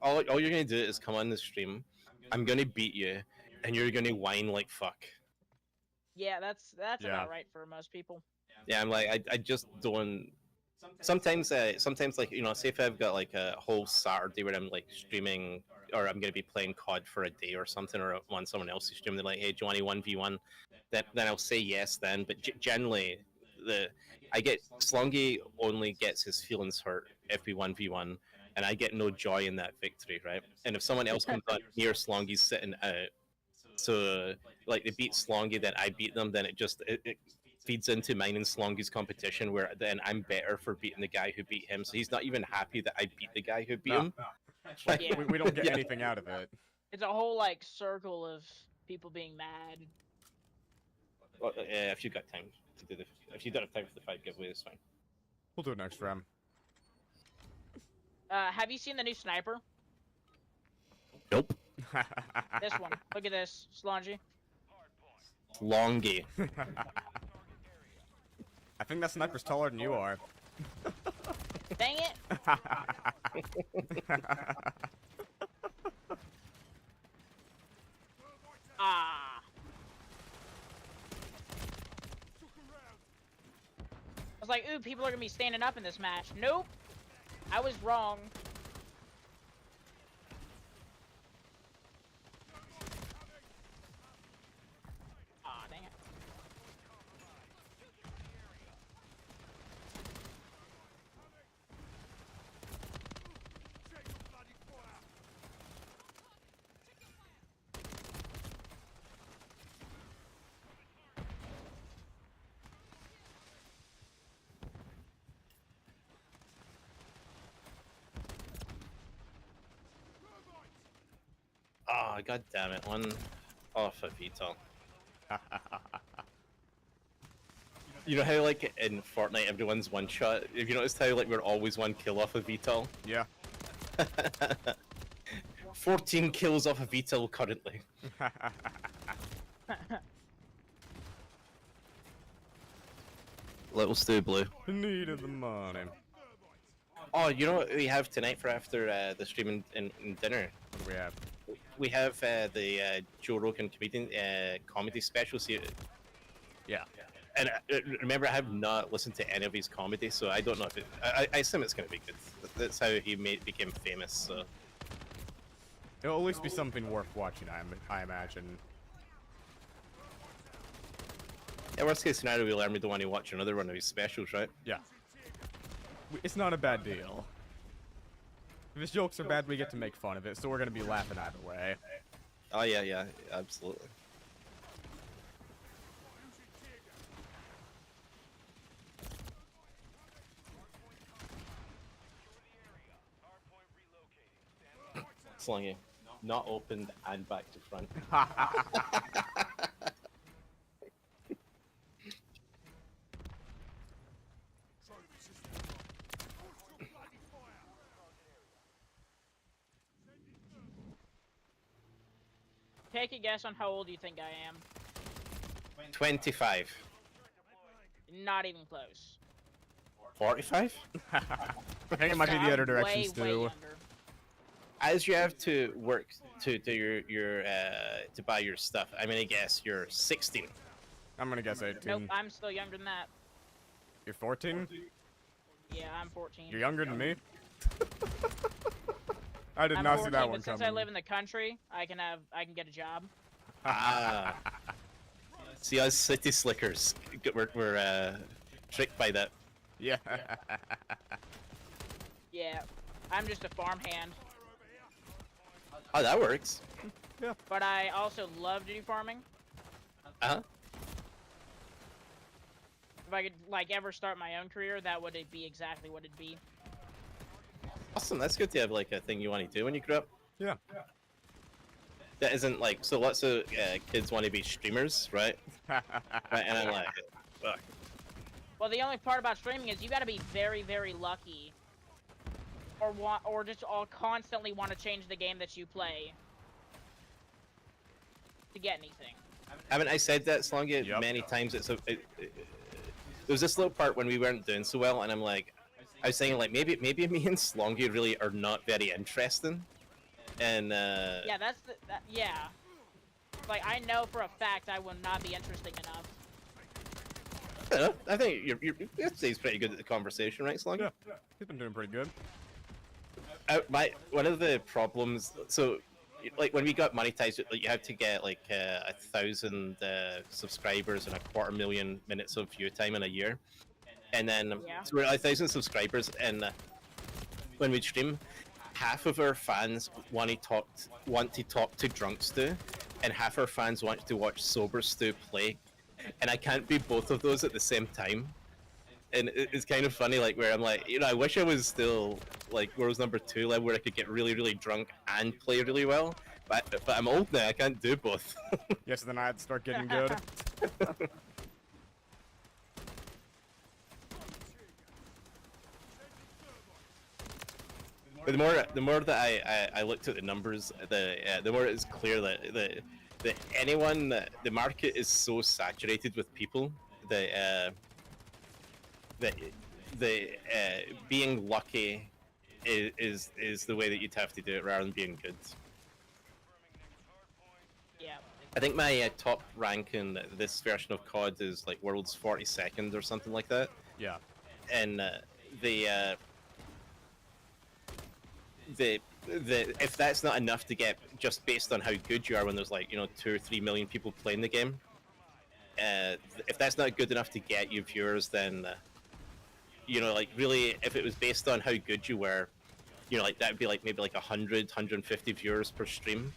all you're gonna do is come on the stream, I'm gonna beat you, and you're gonna whine like fuck. Yeah, that's Yeah. about right for most people. Yeah, I'm like I just don't. Sometimes like say if I've got like a whole Saturday where I'm like streaming or I'm gonna be playing COD for a day or something, or on someone else's stream, they're like, hey, do you want a 1v1? Then I'll say yes then, but generally I get Slongy only gets his feelings hurt if we 1v1, and I get no joy in that victory, right? And if someone else comes on near Slongy's sitting out, so like they beat Slongy, then I beat them, then it feeds into mine and Slongy's competition, where then I'm better for beating the guy who beat him, so he's not even happy that I beat the guy who beat No. him. Like, Yeah. we don't get Yeah. anything out of it. It's a whole like circle of people being mad. Well, if you got time to do if you don't have time for the 5 giveaway, it's fine. We'll do it next round. Have you seen the new sniper? Nope. This one. Look at this, Slongy. Longy. I think that sniper's taller than you are. Dang it! Ah. I was like, ooh, people are gonna be standing up in this match. Nope. I was wrong. Aw, dang it. Oh, god damn it, one off a VTOL. You know how like in Fortnite everyone's one shot? Have you noticed how like we're always 1 kill off a VTOL? Yeah. 14 kills off a VTOL currently. Little Stu Blue. Needed the money. Oh, you know what we have tonight for after the stream and dinner? What do we have? We have the Joe Rogan comedy special series. Yeah. And remember, I have not listened to any of his comedy, so I don't know if I assume it's going to be good. That's how he became famous. So It'll at least be something worth watching, I imagine. yeah, worst case scenario, we'll learn we don't want to watch another one of his specials, right? Yeah. It's not a bad deal. If his jokes are bad, we get to make fun of it, so we're gonna be laughing either way. Oh yeah, absolutely. Slungy. Not opened and back to front. Take a guess on how old you think I am. 25. Not even close. 45? I think it might be the other direction, Way Stu. younger. As you have to work to do your to buy your stuff, I'm gonna guess you're 16. I'm gonna guess 18. Nope, I'm still younger than that. You're 14? Yeah, I'm 14. You're younger than me? I did I'm not 14, see that but one since coming. I live in the country, I can get a job. Ah. See, us city slickers, we're tricked by that. Yeah. Yeah, I'm just a farmhand, Oh, that works. but I also love to do farming. Uh-huh. If I could like ever start my own career, that would be exactly what it'd be. awesome. That's good to have like a thing you want to do when you grow up. Yeah. That isn't like so. Lots of kids want to be streamers, right? Right, and I'm like, fuck. Well, the only part about streaming is you got to be very, very lucky, or just all constantly want to change the game that you play to get anything. Haven't I said that, Slongy, Yep. many times? There was this little part when we weren't doing so well, and I'm like, I was saying like maybe me and Slongy really are not very interesting, and Yeah, yeah. Like, I know for a fact I will not be interesting enough. I don't know, I think he's pretty good at the conversation, right, Slongy? Yeah. He's been doing pretty good. One of the problems, so like when we got monetized, like you have to get like 1,000 subscribers and 250,000 minutes of view time in a year, and then Yeah. so we're at 1,000 subscribers, and when we stream, half of our fans want to talk to Drunk Stu, and half our fans want to watch Sober Stu play, and I can't be both of those at the same time. And it's kind of funny, like, where I'm like, you know, I wish I was still, like, World's #2 level, where I could get really, really drunk and play really well, but I'm old now, I can't do both. Yes, then I'd start getting good. But the more that I looked at the numbers, the more it's clear that anyone, the market is so saturated with people that being lucky is the way that you'd have to do it rather than being good. Yeah. I think my top rank in this version of COD is like world's 42nd or something like that, Yeah. and if that's not enough to get just based on how good you are when there's like 2 or 3 million people playing the game, if that's not good enough to get you viewers, then like really if it was based on how good you were, like that would be like maybe like 100 150 viewers per stream,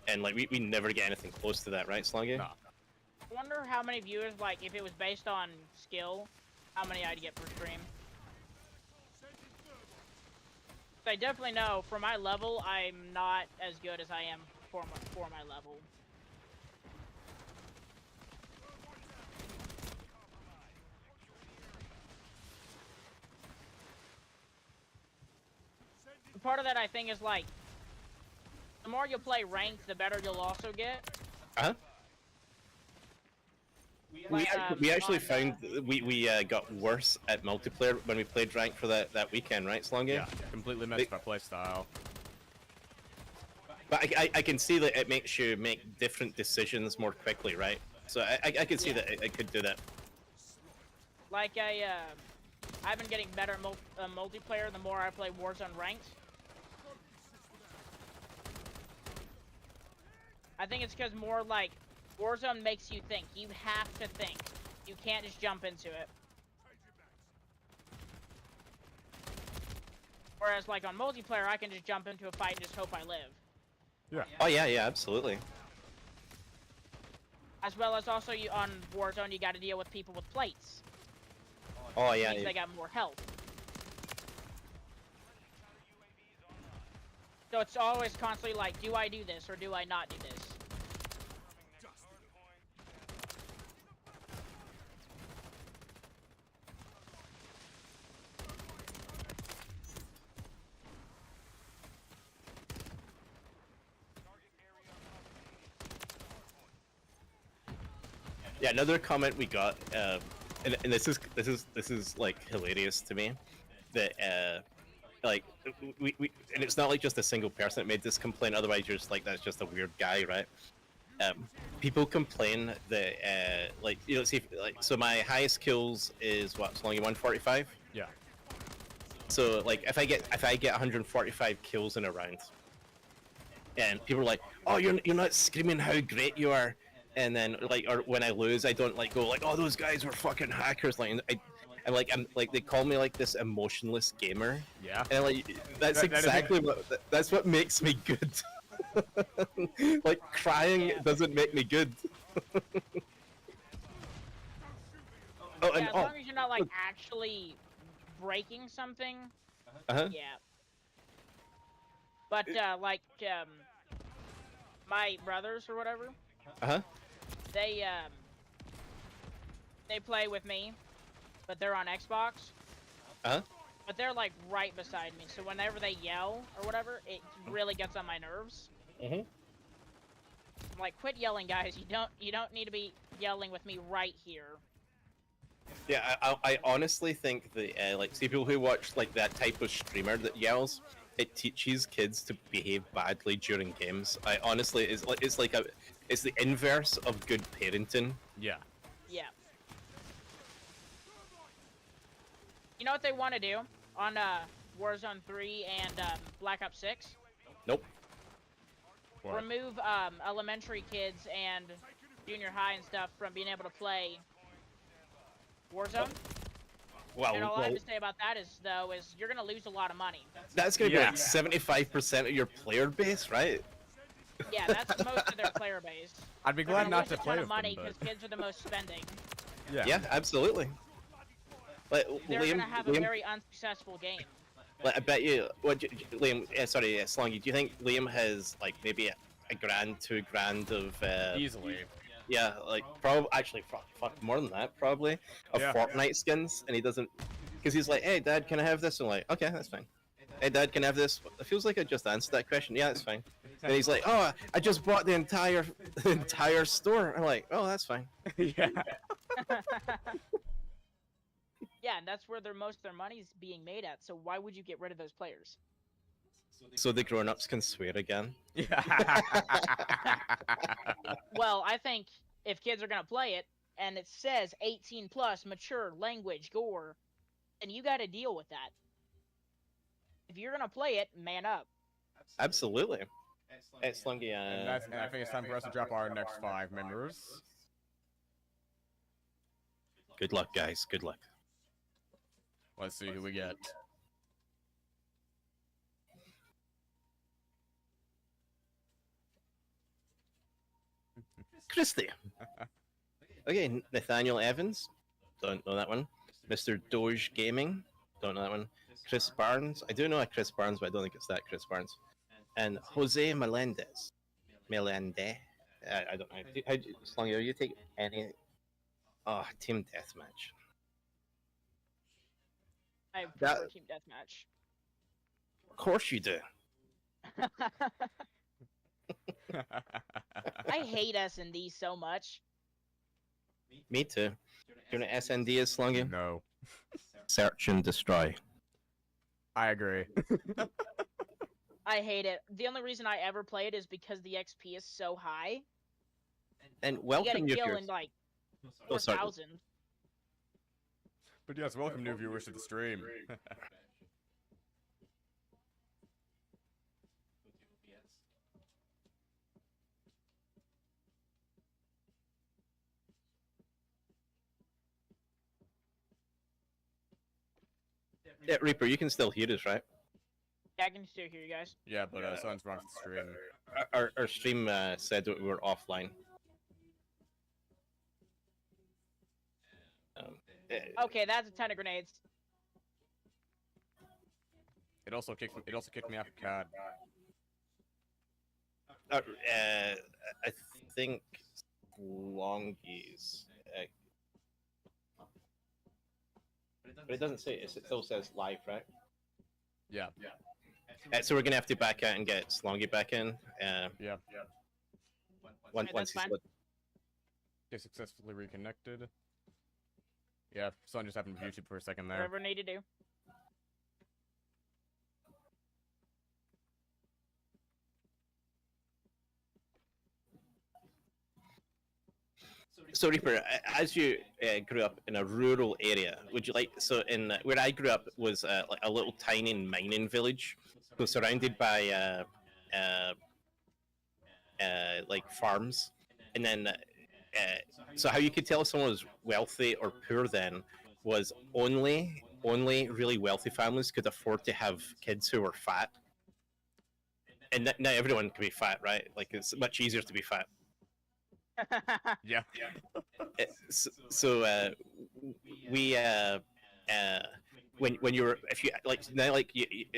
and like we never get anything close to that, right, Slongy? No. I wonder how many viewers, like, if it was based on skill, how many I'd get per stream. I definitely know, for my level, I'm not as good as I am for my level. Part of that, I think, is like, the more you play ranked, the better you'll also get. Uh-huh. We actually on, found we got worse at multiplayer when we played ranked for that weekend, right, Slongy? Yeah. Completely messed up my playstyle. But I can see that it makes you make different decisions more quickly, right? So I can see that it could do that. Like, I've been getting better at multiplayer the more I play Warzone ranked. I think it's because more like Warzone makes you think. You have to think. You can't just jump into it. Whereas like on multiplayer, I can just jump into a fight and just hope I live. Yeah. Oh yeah, absolutely. As well as also on Warzone, you got to deal with people with plates. Oh yeah. Means they got more health. So it's always constantly like, do I do this or do I not do this? Yeah, another comment we got, and this is like hilarious to me, that like we and it's not like just a single person that made this complaint. Otherwise, you're just like, that's just a weird guy, right? People complain that like see like, so my highest kills is what, it's only 145. Yeah. So like if I get 145 kills in a round, and people are like, oh, you're not screaming how great you are. And then, like, or when I lose, I don't like go like, "Oh, those guys were fucking hackers." Like, I'm like, they call me like this emotionless gamer. Yeah. And like, that's exactly that's what makes me good. Like, crying doesn't make me good. Oh, and Yeah, as long as you're not like actually breaking something. Uh-huh. Yeah. But like my brothers or whatever, Uh-huh. they play with me, but they're on Xbox. Uh-huh. But they're like right beside me, so whenever they yell or whatever, it really gets on my nerves. Mhm. I'm like, quit yelling, guys. You don't need to be yelling with me right here. Yeah, I honestly think that like, see, people who watch like that type of streamer that yells, it teaches kids to behave badly during games. I honestly, it's the inverse of good parenting. Yeah. Yeah. You know what they want to do on Warzone 3 and Black Ops 6? Nope. What? Remove elementary kids and junior high and stuff from being able to play Warzone. Well, And all I have to say about that is you're gonna lose a lot of money. that's gonna be Yeah. like 75% of your player base, right? Yeah, that's most of their player base. I'd be They're glad gonna not lose to a ton play of with money them, because but kids are the most spending. yeah. Absolutely. Like, They're Liam, gonna have a very unsuccessful game. like, I bet you, Liam, sorry, Slongy, do you think Liam has like maybe a grand, $2,000 of Easily. yeah, like probably actually fuck more than that probably of Yeah. Fortnite skins, and he doesn't, because he's like, hey Dad, can I have this? I'm like, okay, that's fine. Hey Dad, can I have this? It feels like I just answered that question. Yeah, that's fine. And he's like, oh, I just bought the entire store. I'm like, oh, that's fine. Yeah. Yeah, and that's where most of their money's being made at. So why would you get rid of those players? So the grown-ups can swear again. Yeah. Well, I think if kids are gonna play it and it says 18 plus, mature, language, gore, then you got to deal with that. If you're gonna play it, man up. Absolutely. Hey, Slungy, And I think it's time for us to drop our next 5 members. good luck, guys. Good luck. Let's see who we get. Christy. Okay, Nathaniel Evans. Don't know that one. Mr. Doge Gaming. Don't know that one. Chris Barnes. I do know a Chris Barnes, but I don't think it's that Chris Barnes. And Jose Melendez. Melendez. I don't know. Slungy, do you take any? Oh, team deathmatch. I That- prefer team deathmatch. Of course you do. I hate S&D so much. Me too. Do you know what SND is, Slungy? No. Search and destroy. I agree. I hate it. The only reason I ever play it is because the XP is so high. And You get a welcome your kill viewers. in like Oh, sorry. 4,000. But yes, welcome new viewers to the stream. Yeah, Reaper, you can still hear us, right? Yeah, I can still hear you guys. Yeah, but someone's wrong with the stream. Our stream said that we were offline. Okay, that's a ton of grenades. It also kicked me off of COD. I think Longies. But it doesn't say it. It still says live, right? Yeah. So we're gonna have to back out and get Slongy back in. Yeah. Once that's he's fine. They successfully reconnected. Yeah, something just happened with YouTube for a second there. Whatever I need to do. So Reaper, as you grew up in a rural area, would you like in where I grew up was like a little tiny mining village, so surrounded by like farms, and then so how you could tell if someone was wealthy or poor then was only really wealthy families could afford to have kids who were fat, and now everyone can be fat, right? Like it's much easier to be fat. Yeah. So we when you're if you like now like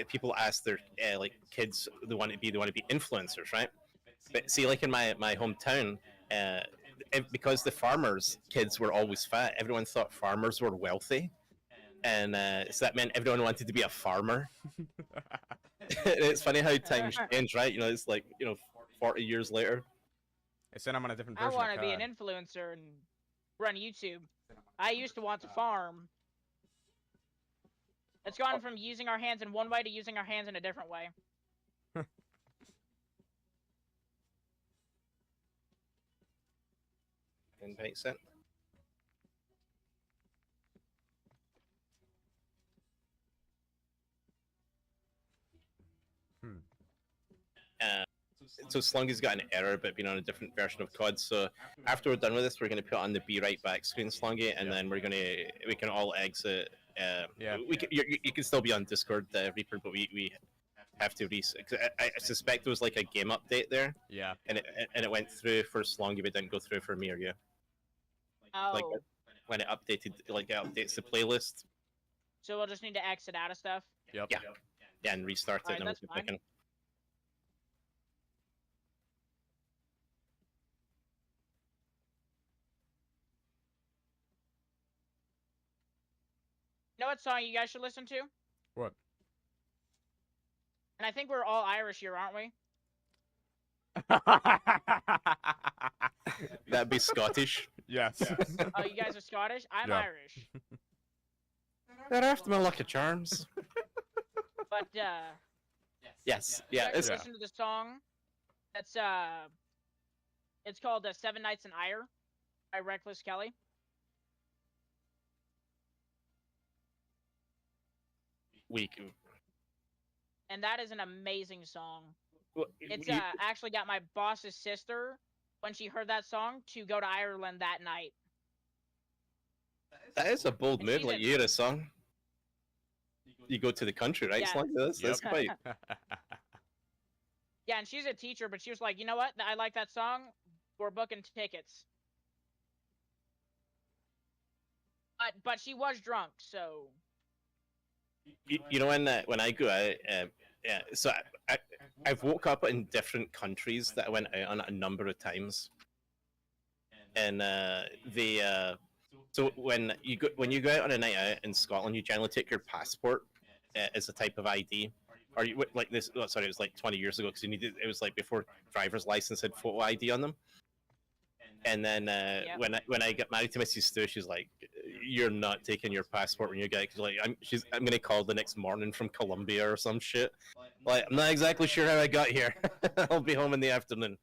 people ask their like kids they want to be influencers, right? But see, like in my hometown, because the farmers' kids were always fat, everyone thought farmers were wealthy, and so that meant everyone wanted to be a farmer. It's funny how times change, right? It's like 40 years later. They said I'm on a different I version want of to be an COD. influencer and run YouTube. I used to want to farm. It's gone from using our hands in one way to using our hands in a different way. Invite sent. So Slungy's got an error about being on a different version of COD. So after we're done with this, we're going to put on the "Be Right Back" screen, Slungy, and then we can all exit. Yeah. You can still be on Discord, Reaper, but we have to I suspect there was like a game update there, Yeah. and it went through for Slungy, but didn't go through for me or you. Oh. Like when it updated, like it updates the playlist. So we'll just need to exit out of stuff. Yep. Yeah, and restart it. Alright, And that's we'll fine. keep picking. You know what song you guys should listen to? What? And I think we're all Irish here, aren't we? That'd be Scottish. Yes. Oh, you guys are Scottish? I'm Yeah. Irish. They're after my lucky charms. But, Yes. you Yeah. guys It's, should listen to the song. That's, it's called Seven Nights in Ire by Reckless Kelly. And that is an amazing song. It's actually got my boss's sister, when she heard that song, to go to Ireland that night. that is a bold And move. she's Like a- you hear a song, you go to the country, right? Yeah. Slungy? That's Yep. quite. Yeah, and she's a teacher, but she was like, you know what? I like that song. We're booking tickets. But she was drunk, so... You know when I go out, yeah. So I've woke up in different countries that I went out on a number of times, and so when you go out on a night out in Scotland, you generally take your passport as a type of ID. Or you like this? Oh, sorry, it was like 20 years ago because you needed. It was like before driver's license had photo ID on them. And then when I got married to Mrs. Stu, she's like, "You're not taking your passport when you get." Cause like I'm gonna call the next morning from Colombia or some shit. Like I'm not exactly sure how I got here. I'll be home in the afternoon.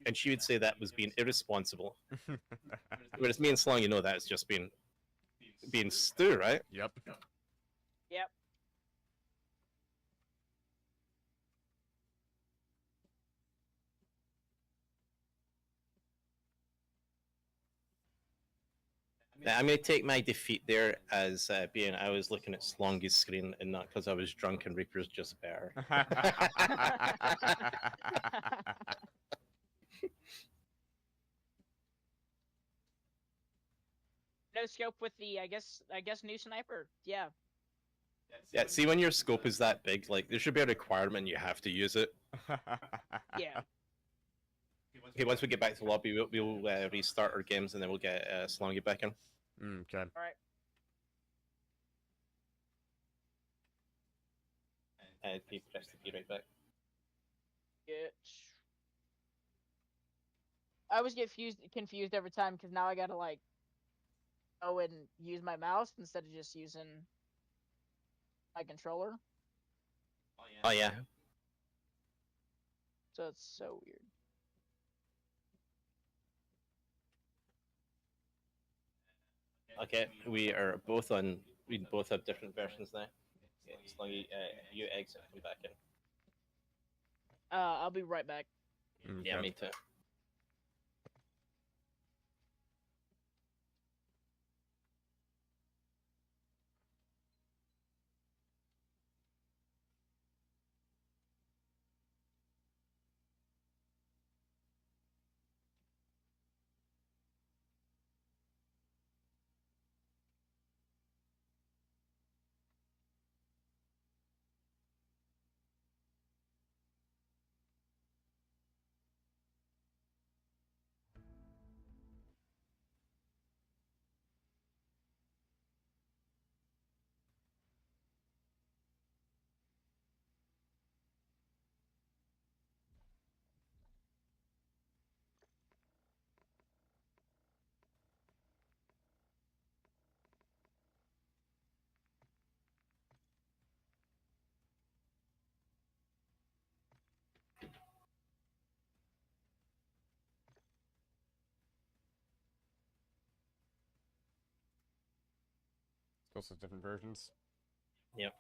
And she would say that was being irresponsible. Whereas me and Slung, that it's just being Stu, right? Yep. Yep. Now, I'm going to take my defeat there as being I was looking at Slongy's screen and not because I was drunk and Reaper's just better. No scope with the, I guess new sniper. Yeah. Yeah, see when your scope is that big, like there should be a requirement you have to use it. Yeah. Okay, once we get back to the lobby, we'll restart our games and then we'll get Slongy back in. Okay. All right. Press the key right back. I always get confused every time because now I gotta like go and use my mouse instead of just using my controller. Oh yeah. So it's so weird. Okay, we both have different versions now. Okay, Slongy, you exit, come back in. I'll be right back. Yeah, Okay. me too. Also different versions. Yep.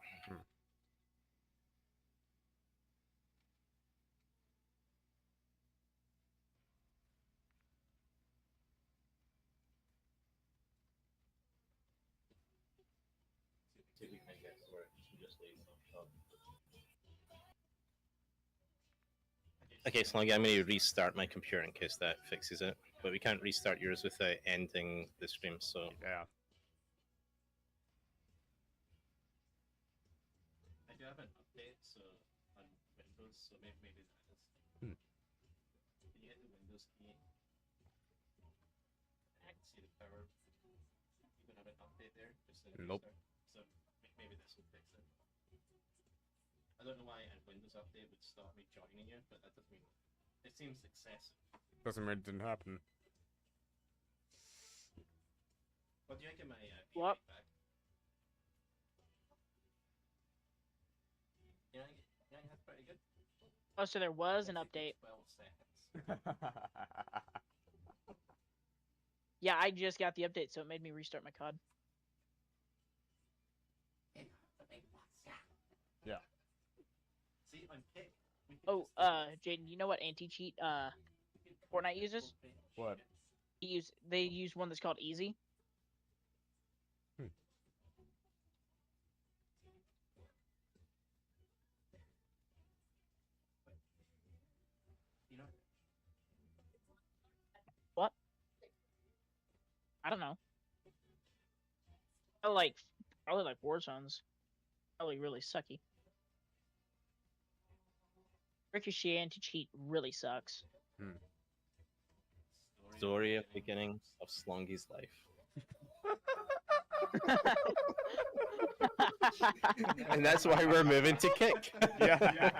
Okay, so I'm going to restart my computer in case that fixes it. But we can't restart yours without ending the stream, so... Yeah. I do have an update so on Windows, so maybe that is... Hmm. Can you hit the Windows key? And you can see the power. You can have an update there. Just Nope. So maybe this will fix it. I don't know why a Windows update would stop me joining you, but that doesn't mean it seems excessive. Doesn't mean it didn't happen. What do you think of my What? feedback? Yeah, that's pretty good. Oh, so there was an update. 12 seconds. Yeah, I just got the update, so it made me restart my COD. Yeah. See, I'm kick. Oh, Jaden, you know what anti-cheat Fortnite uses? What? They use one that's called Easy. You know, What? I don't know. I probably like Warzone's. Probably really sucky. Ricochet anti-cheat really sucks. story of beginning of Slongy's life. And that's why we're moving to kick. Yeah.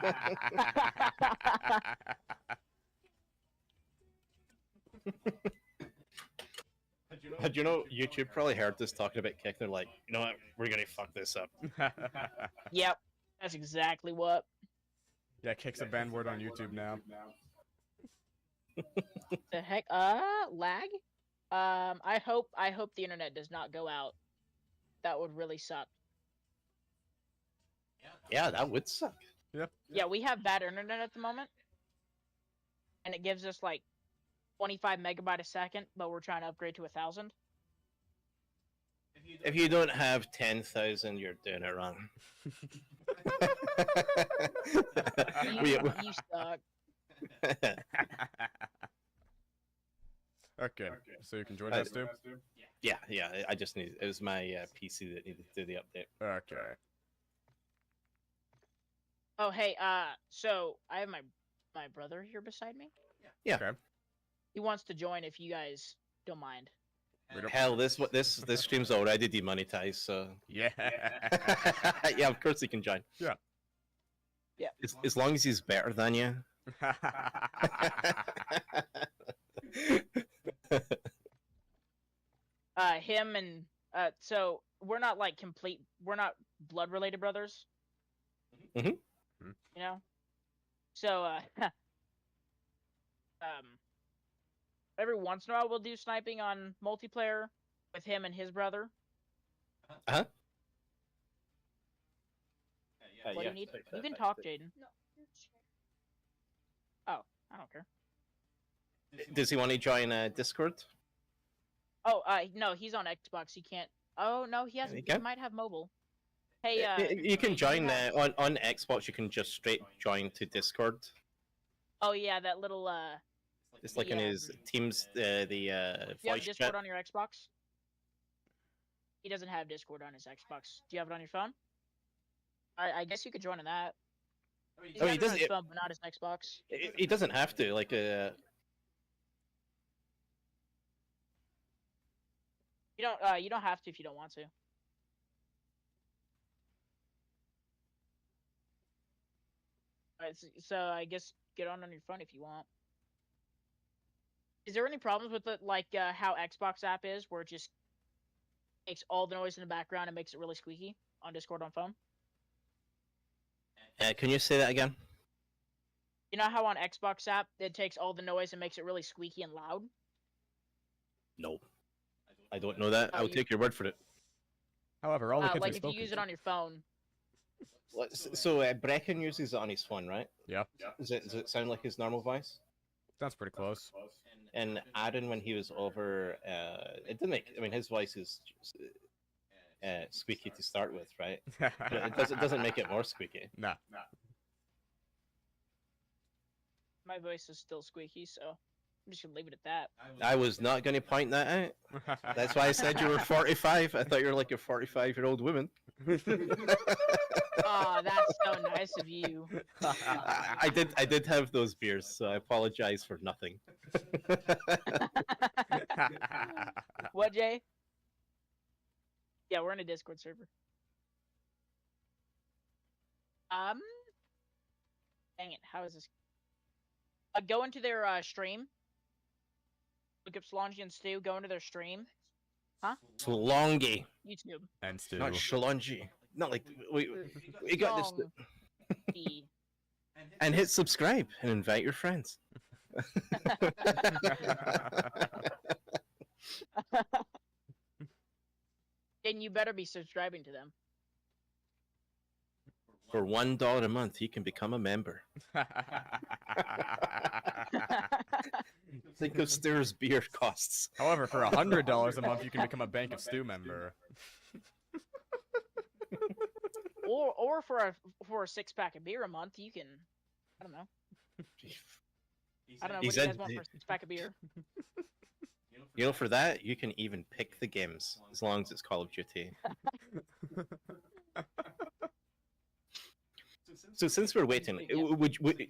But you know, YouTube probably heard us talking about kick. They're like, you know what? We're gonna fuck this up. Yep, that's exactly what. Yeah, kick's a banned word on YouTube now. The heck? Lag? I hope the internet does not go out. That would really suck. Yeah, that would suck. Yeah, we have bad internet at the moment, and it gives us like 25 megabyte a second, but we're trying to upgrade to 1,000. If you don't have 10,000, you're doing it wrong. You suck. Okay, so you can join us too? Yeah. I just need. It was my PC that needed to do the update. Okay. Oh, hey, so I have my brother here beside me. Yeah. Okay. He wants to join if you guys don't mind. We don't- Hell, this stream's already demonetized, so Yeah. yeah, of course he can join. Yeah. Yeah. As long as he's better than you. Him and so we're not like we're not blood related brothers. Mhm. Mhm. You know. So every once in a while we'll do sniping on multiplayer with him and his brother. Uh-huh. What do you need? You can talk, Jaden. Oh, I don't care. Does he want to join Discord? Oh, no, he's on Xbox. He can't. Oh no, he has. You He can? might have mobile. Hey, You can join have- on Xbox. You can just straight join to Discord. Oh yeah, that little It's like in Yeah. his Teams the Do you have voice Discord chat. on your Xbox? He doesn't have Discord on his Xbox. Do you have it on your phone? I guess you could join in that. He's Oh, got he it on doesn't- his phone, but not his Xbox. He doesn't have to like You don't have to if you don't want to. Alright, so I guess get on your phone if you want. Is there any problems with it, like how Xbox app is, where it just makes all the noise in the background and makes it really squeaky on Discord on phone? can you say that again? You know how on Xbox app it takes all the noise and makes it really squeaky and loud? No. I don't know that. Oh, I'll you- take your word for it. However, all the kids like we if you spoke use it to- on your phone. So Brecken uses it on his phone, right? Yeah, Does it sound like his normal voice? that's pretty close. And Aaron, when he was over, it didn't make. I mean, his voice is squeaky to start with, right? But it doesn't make it more squeaky. Nah. My voice is still squeaky, so I'm just gonna leave it at that. I was not going to point that out. That's why I said you were 45. I thought you were like a 45-year-old woman. Oh, that's so nice of you. I did have those beers, so I apologize for nothing. What, Jay? Yeah, we're in a Discord server. Dang it, how is this? Go into their stream. Look up Slongy and Stu. Go into their stream. Slongy, YouTube. And Stu. not Shalongy. Not like we got this. Slongy. And hit subscribe and invite your friends. Then you better be subscribing to them. For $1 a month, you can become a member. Think of Stu's beer costs. However, for $100 a month, you can become a Bank of Stew member. Or for a 6-pack of beer a month, you can. I don't know. What do you guys want for a 6-pack of beer? You know, for that, you can even pick the games as long as it's Call of Duty. So since we're waiting,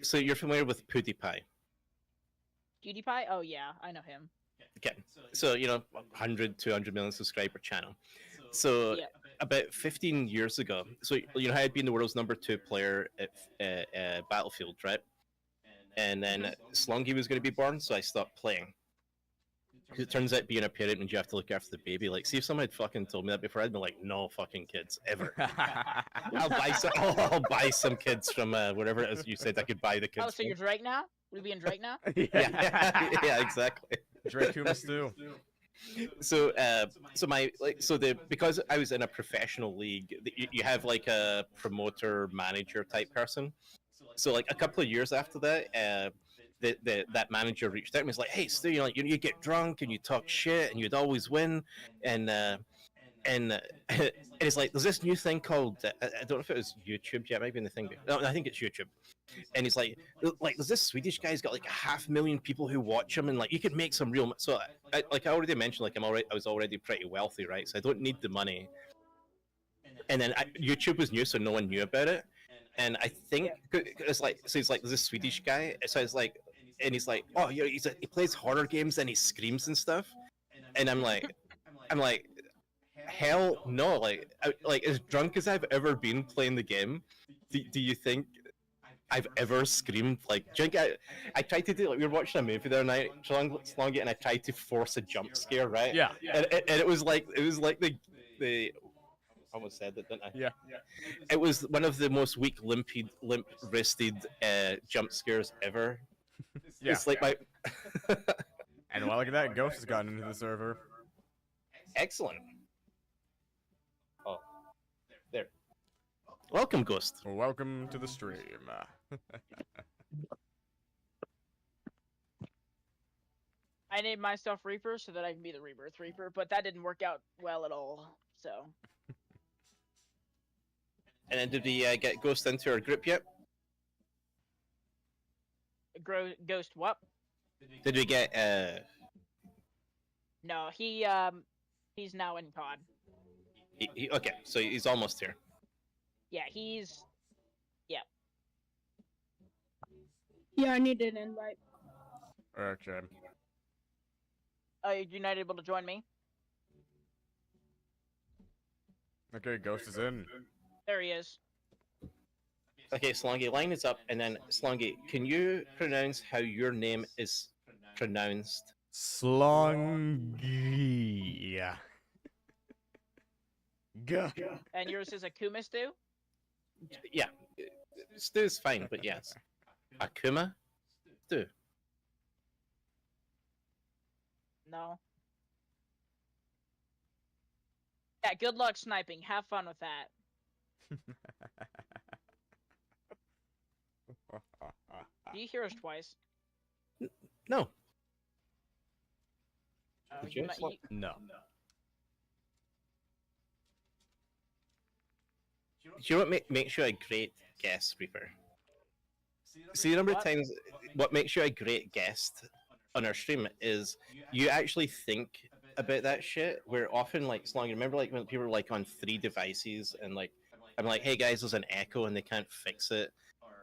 so you're familiar with PewDiePie? PewDiePie? Oh yeah, I know him. Okay, so 100, 200 million subscriber channel. So Yeah. about 15 years ago, so you know how I'd been the world's #2 player at Battlefield, right? And then Slongy was going to be born, so I stopped playing. 'Cause it turns out being a parent means you have to look after the baby. Like, see if someone had fucking told me that before, I'd be like, no fucking kids ever. I'll buy some kids from whatever it is you said I could buy the kids. Oh, so you're Drake now? Will you be in Drake now? Yeah, yeah, exactly. Drake Kuma Stew. So, because I was in a professional league, you have like a promoter manager type person. So like a couple of years after that, that manager reached out and was like, "Hey, Stu, you get drunk and you talk shit and you'd always win, and it's like there's this new thing called I don't know if it was YouTube yet, maybe in the thing. No, I think it's YouTube." And he's like there's this Swedish guy's got like 500,000 people who watch him, and like you could make some real. So I already mentioned, like I was already pretty wealthy, right? So I don't need the money. And then YouTube was new, so no one knew about it. And I think it's like, so he's like this Swedish guy. So it's like, and he's like, oh, he plays horror games and he screams and stuff. And I'm like, hell no! Like as drunk as I've ever been playing the game, do you think I've ever screamed? Like, I tried to do, like, we were watching a movie the other night, Slongy, and I tried to force a jump scare, right? Yeah. And it was like the I almost said that, didn't I? Yeah. It was one of the most weak, limp-wristed jump scares ever. Yeah. It's like my. And while look at that, Ghost has gotten into the server. Excellent. Oh, there. Welcome, Ghost. Welcome to the stream. I named myself Reaper so that I can be the Rebirth Reaper, but that didn't work out well at all. So. And then did we get Ghost into our group yet? Ghost what? Did we get No, he's now in COD. okay, so he's almost here. Yeah, he's. Yeah. Yeah, I need an invite. Okay. You're not able to join me? Okay, Ghost is in. There he is. Okay, Slongy, line is up, and then Slongy, can you pronounce how your name is pronounced? Slongy. Gah. And yours is Akuma Stew? Yeah, Stu's fine, but yes. Akuma? Stu. No. Yeah, good luck sniping. Have fun with that. Do you hear us twice? No. Oh, Did you you? might- you- No. Do you know what makes you a great guest, Reaper? See, the number of What? times what makes you a great guest on our stream is you actually think about that shit. Where often, like, Slong, remember, like, when people are like on 3 devices and like, I'm like, hey guys, there's an echo and they can't fix it,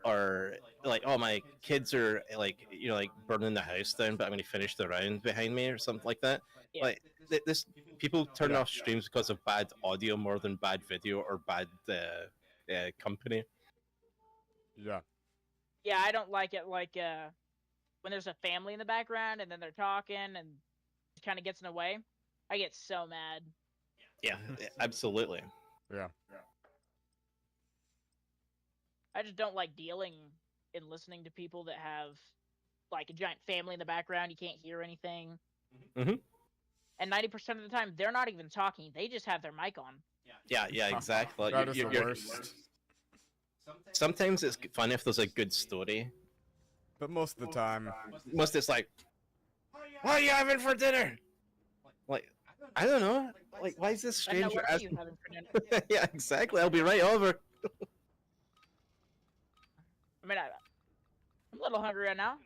or like, oh, my kids are like, you know, like burning the house down, but I'm going to finish the round behind me or something like that. Yeah. Like, this people turn Yeah. off streams because of bad audio more than bad video or bad company. Yeah. Yeah, I don't like it. Like when there's a family in the background and then they're talking and it kind of gets in the way. I get so mad. Yeah, absolutely. Yeah. I just don't like dealing and listening to people that have like a giant family in the background. You can't hear anything. Mhm. And 90% of the time, they're not even talking. They just have their mic on. Yeah, exactly. That is the worst. Sometimes it's fun if there's a good story. But most of the time, Most it's like, what are you having for dinner? Like, I don't know. Like, why is this I know stranger what are you asking? having for dinner? Yeah, exactly. I'll be right over. I mean, I'm a little hungry right now.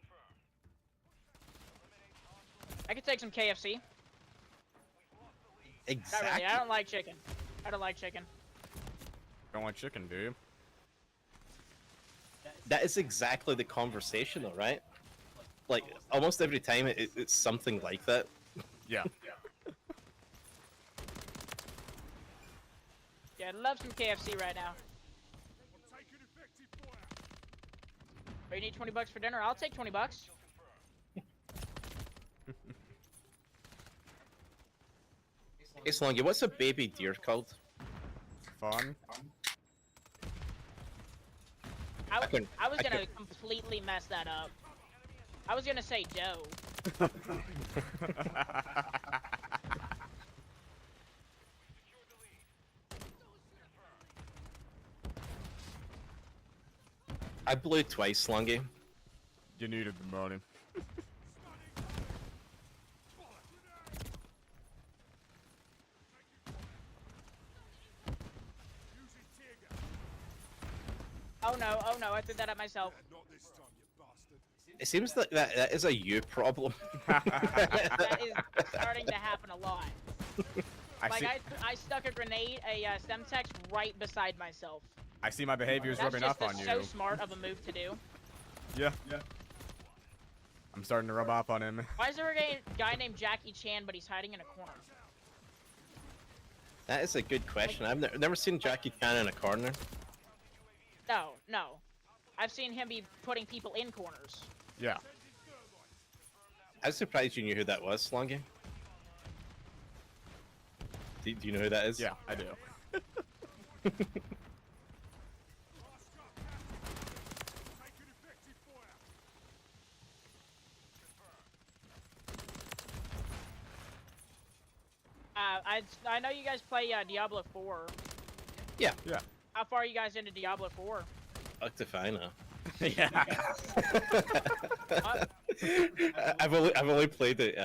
I could take some KFC. Not Exactly. really. I don't like chicken. I don't like chicken. don't want chicken, do you? That is exactly the conversation, though, right? Like, almost every time it's something like that. Yeah. Yeah, I'd love some KFC right now. Oh, you need 20 bucks for dinner? I'll take 20 bucks. Hey, Slongy, what's a baby deer called? Fun. I can- was I gonna can- completely mess that up. I was gonna say dough. I blew twice, Slongy. You needed the money. Oh no, I threw that at myself. It seems like that is a you problem. That is starting to happen a lot. I see. I stuck a grenade, a Semtex right beside myself. I see my behavior is That's rubbing just off on you. so smart of a move to do. Yeah. I'm starting to rub off on him. Why is there a guy named Jackie Chan, but he's hiding in a corner? That is a good question. I've never seen Jackie Chan in a corner. No. I've seen him be putting people in corners. Yeah. I'm surprised you knew who that was, Slongy. Do you know who that is? Yeah, I do. I know you guys play Diablo 4. Yeah. Yeah. How far are you guys into Diablo 4? Up to Fina. Yeah. I've only played it.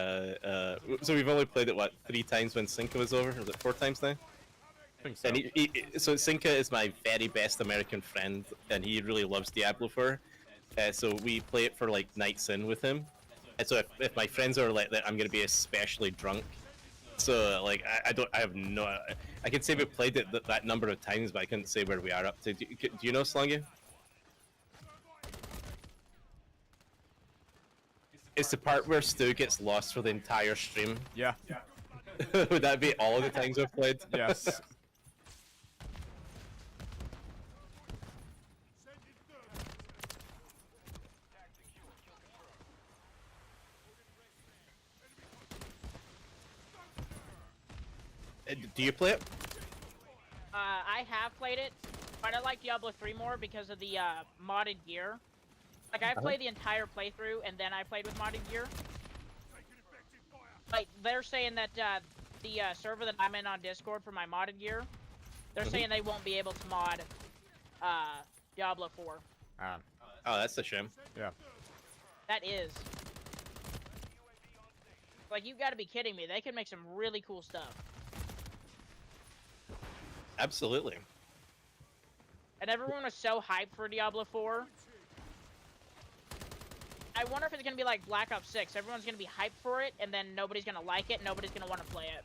So we've only played it what 3 times when Cinca was over. Was it 4 times now? I think so. And so Cinca is my very best American friend, and he really loves Diablo 4. So we play it for like nights in with him. And so if my friends are like that, I'm gonna be especially drunk. So like I have no. I can say we played it that number of times, but I couldn't say where we are up to. Do you know, Slongy? It's the part where Stu gets lost for the entire stream. Yeah. Would that be all of the times we've played? Yes. Do you play it? I have played it, but I like Diablo 3 more because of the modded gear. Like, I played the entire playthrough, and then I played with modded gear. Like, they're saying that the server that I'm in on Discord for my modded gear, they're Mhm. saying they won't be able to mod Diablo 4. Ah, Oh, that's a shame. yeah. That is. Like, you gotta be kidding me. They could make some really cool stuff. Absolutely. And everyone was so hyped for Diablo 4. I wonder if it's gonna be like Black Ops 6. Everyone's gonna be hyped for it, and then nobody's gonna like it, nobody's gonna want to play it.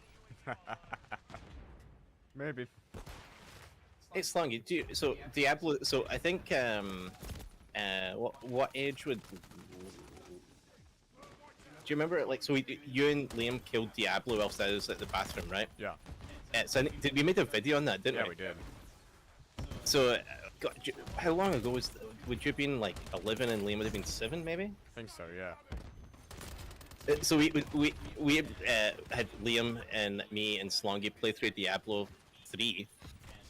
Maybe. It's long. So Diablo. So I think what age would? Do you remember? Like, so you and Liam killed Diablo whilst I was at the bathroom, right? Yeah. So we made a video on that, didn't Yeah, we? we did. So, God, how long ago would you have been like 11 and Liam would have been 7, maybe? I think so, yeah. So we had Liam and me and Slongy play through Diablo 3,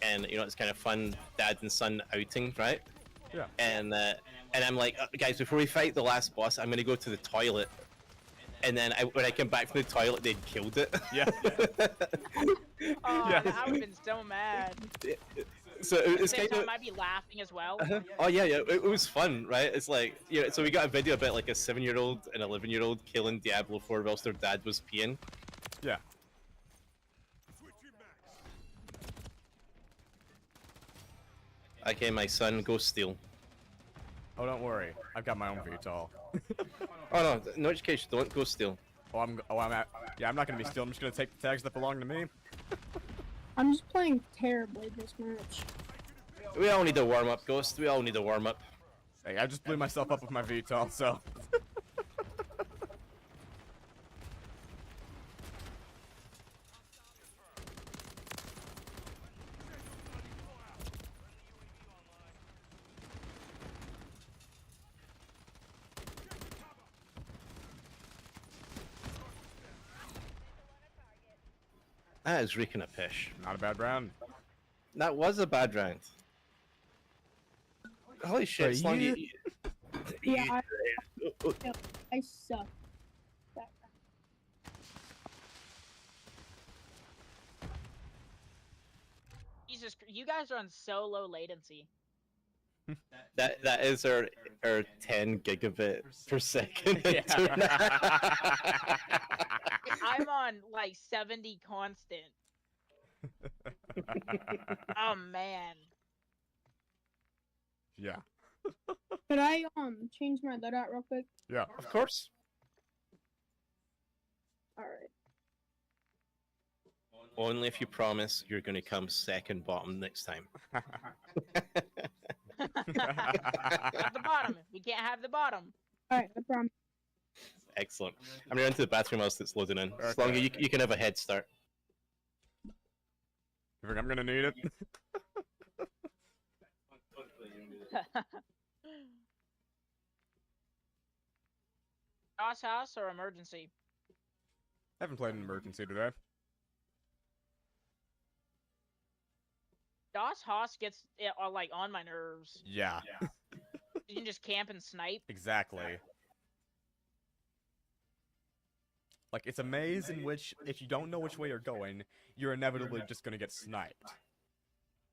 and you know it's kind of fun dad and son outing, right? Yeah. And I'm like, guys, before we fight the last boss, I'm gonna go to the toilet. And then when I came back from the toilet, they'd killed it. Yeah. Oh, Yeah. I would've been so mad. So At the it's same kind of. time, I'd be laughing as well. Oh yeah, it was fun, right? It's like, you know, so we got a video about like a 7-year-old and 11-year-old killing Diablo 4 whilst their dad was peeing. Yeah. Okay, my son, go steal. Oh, don't worry. I've got my own VTOL. Oh no, no education, don't go steal. I'm not gonna be still. I'm just gonna take the tags that belong to me. I'm just playing terribly this match. We all need a warm up, Ghost. We all need a warm up. Hey, I just blew myself up with my VTOL, so. That is reeking a pish. Not a bad round. That was a bad round. Holy shit, But Slongy. Yeah, I suck. That- Jesus, you guys are on so low latency. That is our 10 gigabit per second Yeah. internet. I'm on like 70 constant. Oh man. Yeah. Could I change my loadout real quick? Yeah. Of course. Alright. Only if you promise you're going to come second bottom next time. At the bottom. We can't have the bottom. Alright, I promise. Excellent. I'm going to run to the bathroom whilst it's loading in. Okay. Slongy, you can have a head start. You think I'm gonna need it? DOS house or emergency? I haven't played an emergency today. DOS Hoss gets like on my nerves. Yeah. You can just camp and snipe. Exactly. Like, it's a maze in which, if you don't know which way you're going, you're inevitably just gonna get sniped.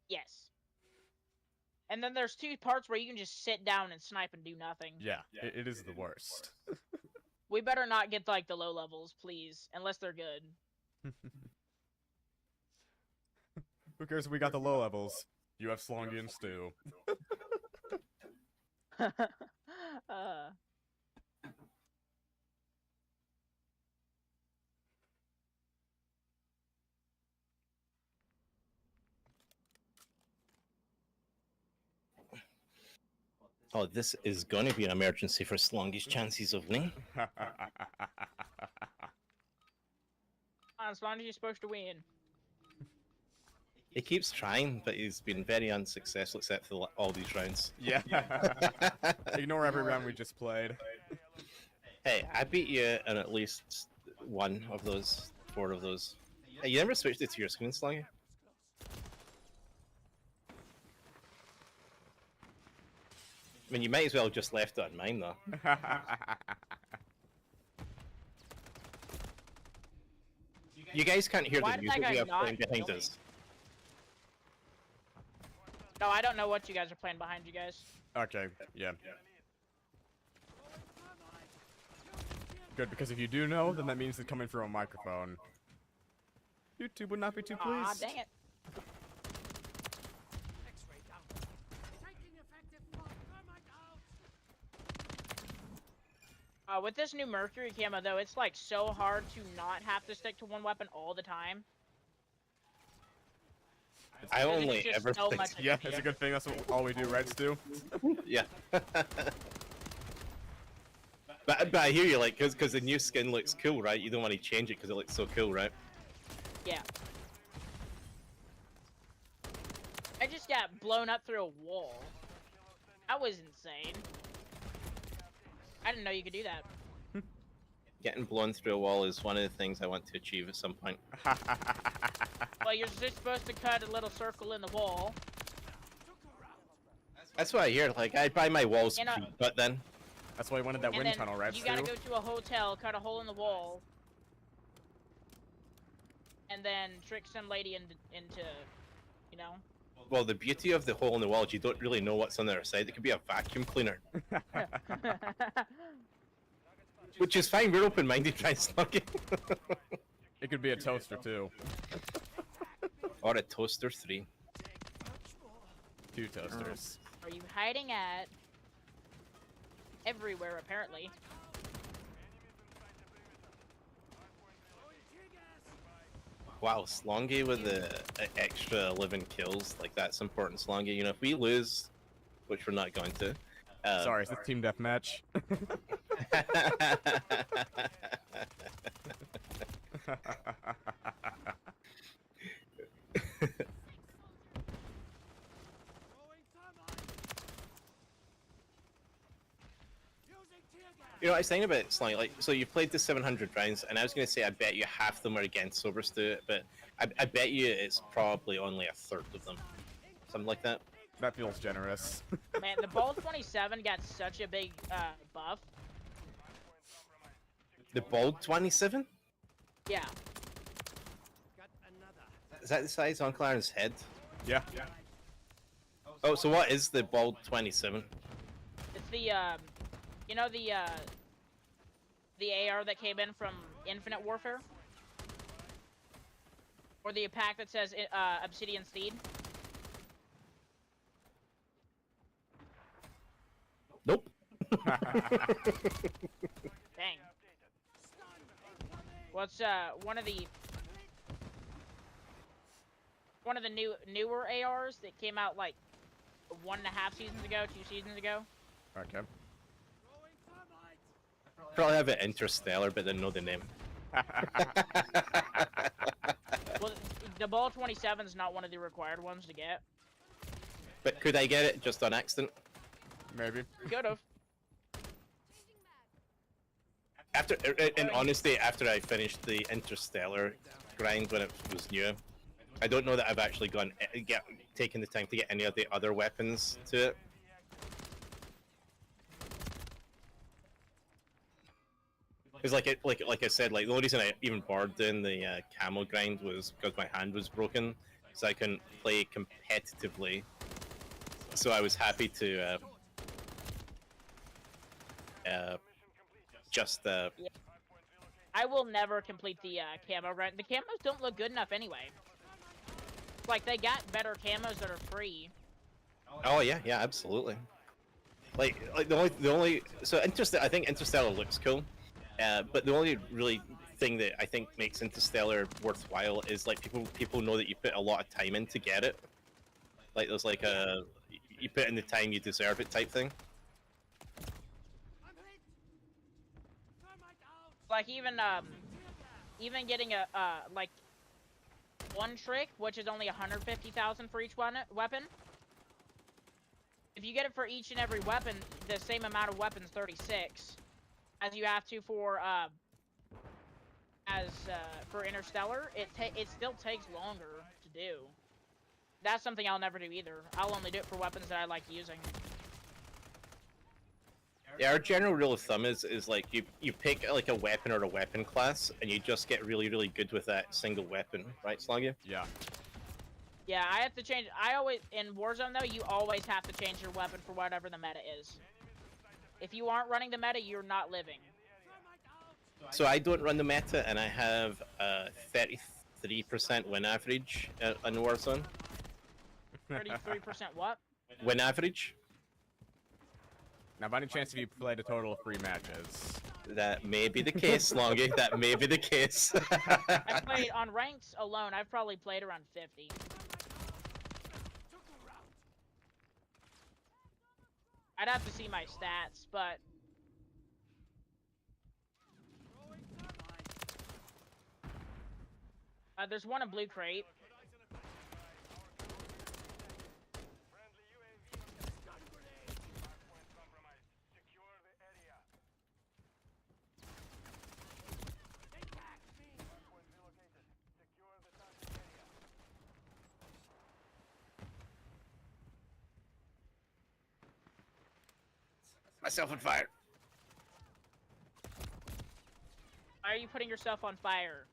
Yes. And then there's two parts where you can just sit down and snipe and do nothing. Yeah, it is the worst. We better not get like the low levels, please, unless they're good. Who cares if we got the low levels? You have Slongy and Stew. Oh, this is going to be an emergency for Slongy's chances of winning. As long as you're supposed to win. He keeps trying, but he's been very unsuccessful except for all these rounds. Yeah. Ignore every round we just played. Hey, I beat you in at least 1 of those, 4 of those. Hey, you never switched it to your screen, Slongy? I mean, you might as well have just left it on mine, though. You guys can't hear Why the did that music guy we have not playing behind kill me? us. No, I don't know what you guys are playing behind you guys. Okay, yeah. Good, because if you do know, then that means it's coming from a microphone. YouTube would not be too pleased. Aw, dang it. With this new Mercury camo, though, it's like so hard to not have to stick to one weapon all the time. I Because only it's just ever so think- much Yeah, XP. it's a good thing. That's what all we do, Reds do. Yeah. But I hear you, like, because the new skin looks cool, right? You don't want to change it because it looks so cool, right? Yeah. I just got blown up through a wall. That was insane. I didn't know you could do that. Getting blown through a wall is one of the things I want to achieve at some point. Well, you're just supposed to cut a little circle in the wall. That's what I hear. Like, I buy my walls You know- but then That's why I wanted that And wind then tunnel, Reds you gotta too. go to a hotel, cut a hole in the wall, and then trick some lady into, you know. well, the beauty of the hole in the wall is you don't really know what's on the other side. It could be a vacuum cleaner, which is fine. We're open-minded, trying slug it. It could be a toaster too. Or a toaster 3. 2 toasters. Are you hiding at? Everywhere, apparently. Wow, Slongy with the extra 11 kills, like that's important, Slongy. You know, if we lose, which we're not going to. Sorry, is this team deathmatch? You know, I was thinking about it, Slongy, like, so you've played the 700 rounds, and I was going to say I bet you half of them are against Soberstu, but I bet you it's probably only a third of them. Something like that. That feels generous. Man, the Ball 27 got such a big buff. The Bald 27? Yeah. Is that the size on Clarence's head? Yeah. Oh, so what is the Bald 27? It's the you know the AR that came in from Infinite Warfare, or the pack that says Obsidian Steed. Nope. Dang. What's one of the newer ARs that came out like 1.5 seasons ago, 2 seasons ago? Okay. Probably have it Interstellar, but then know the name. Well, the Ball 27 is not one of the required ones to get. But could I get it just on accident? Maybe. Could've. After, in honesty, after I finished the Interstellar grind when it was new, I don't know that I've actually taken the time to get any of the other weapons to it. Because like I said, like the only reason I even bothered doing the camo grind was because my hand was broken, so I couldn't play competitively. So I was happy to just I will never complete the camo run. The camos don't look good enough anyway. Like, they got better camos that are free. Oh yeah, absolutely. Like the only so I think Interstellar looks cool, but the only really thing that I think makes Interstellar worthwhile is like people know that you put a lot of time in to get it. Like there's like a you put in the time you deserve it type thing. Like, even getting a like one trick, which is only 150,000 for each weapon. If you get it for each and every weapon, the same amount of weapons, 36, as you have to for Interstellar, it still takes longer to do. That's something I'll never do either. I'll only do it for weapons that I like using. Yeah, our general rule of thumb is like you pick like a weapon or a weapon class, and you just get really good with that single weapon, right, Slongy? Yeah. Yeah, I have to change. I always in Warzone though, you always have to change your weapon for whatever the meta is. If you aren't running the meta, you're not living. So I don't run the meta, and I have 33% win average in Warzone. 33% what? Win average. Now, by any chance, if you played a total of 3 matches? That may be the case, Longy. That may be the case. I played on ranks alone. I've probably played around 50. I'd have to see my stats, but there's one in blue crate. Myself on fire. Why are you putting yourself on fire?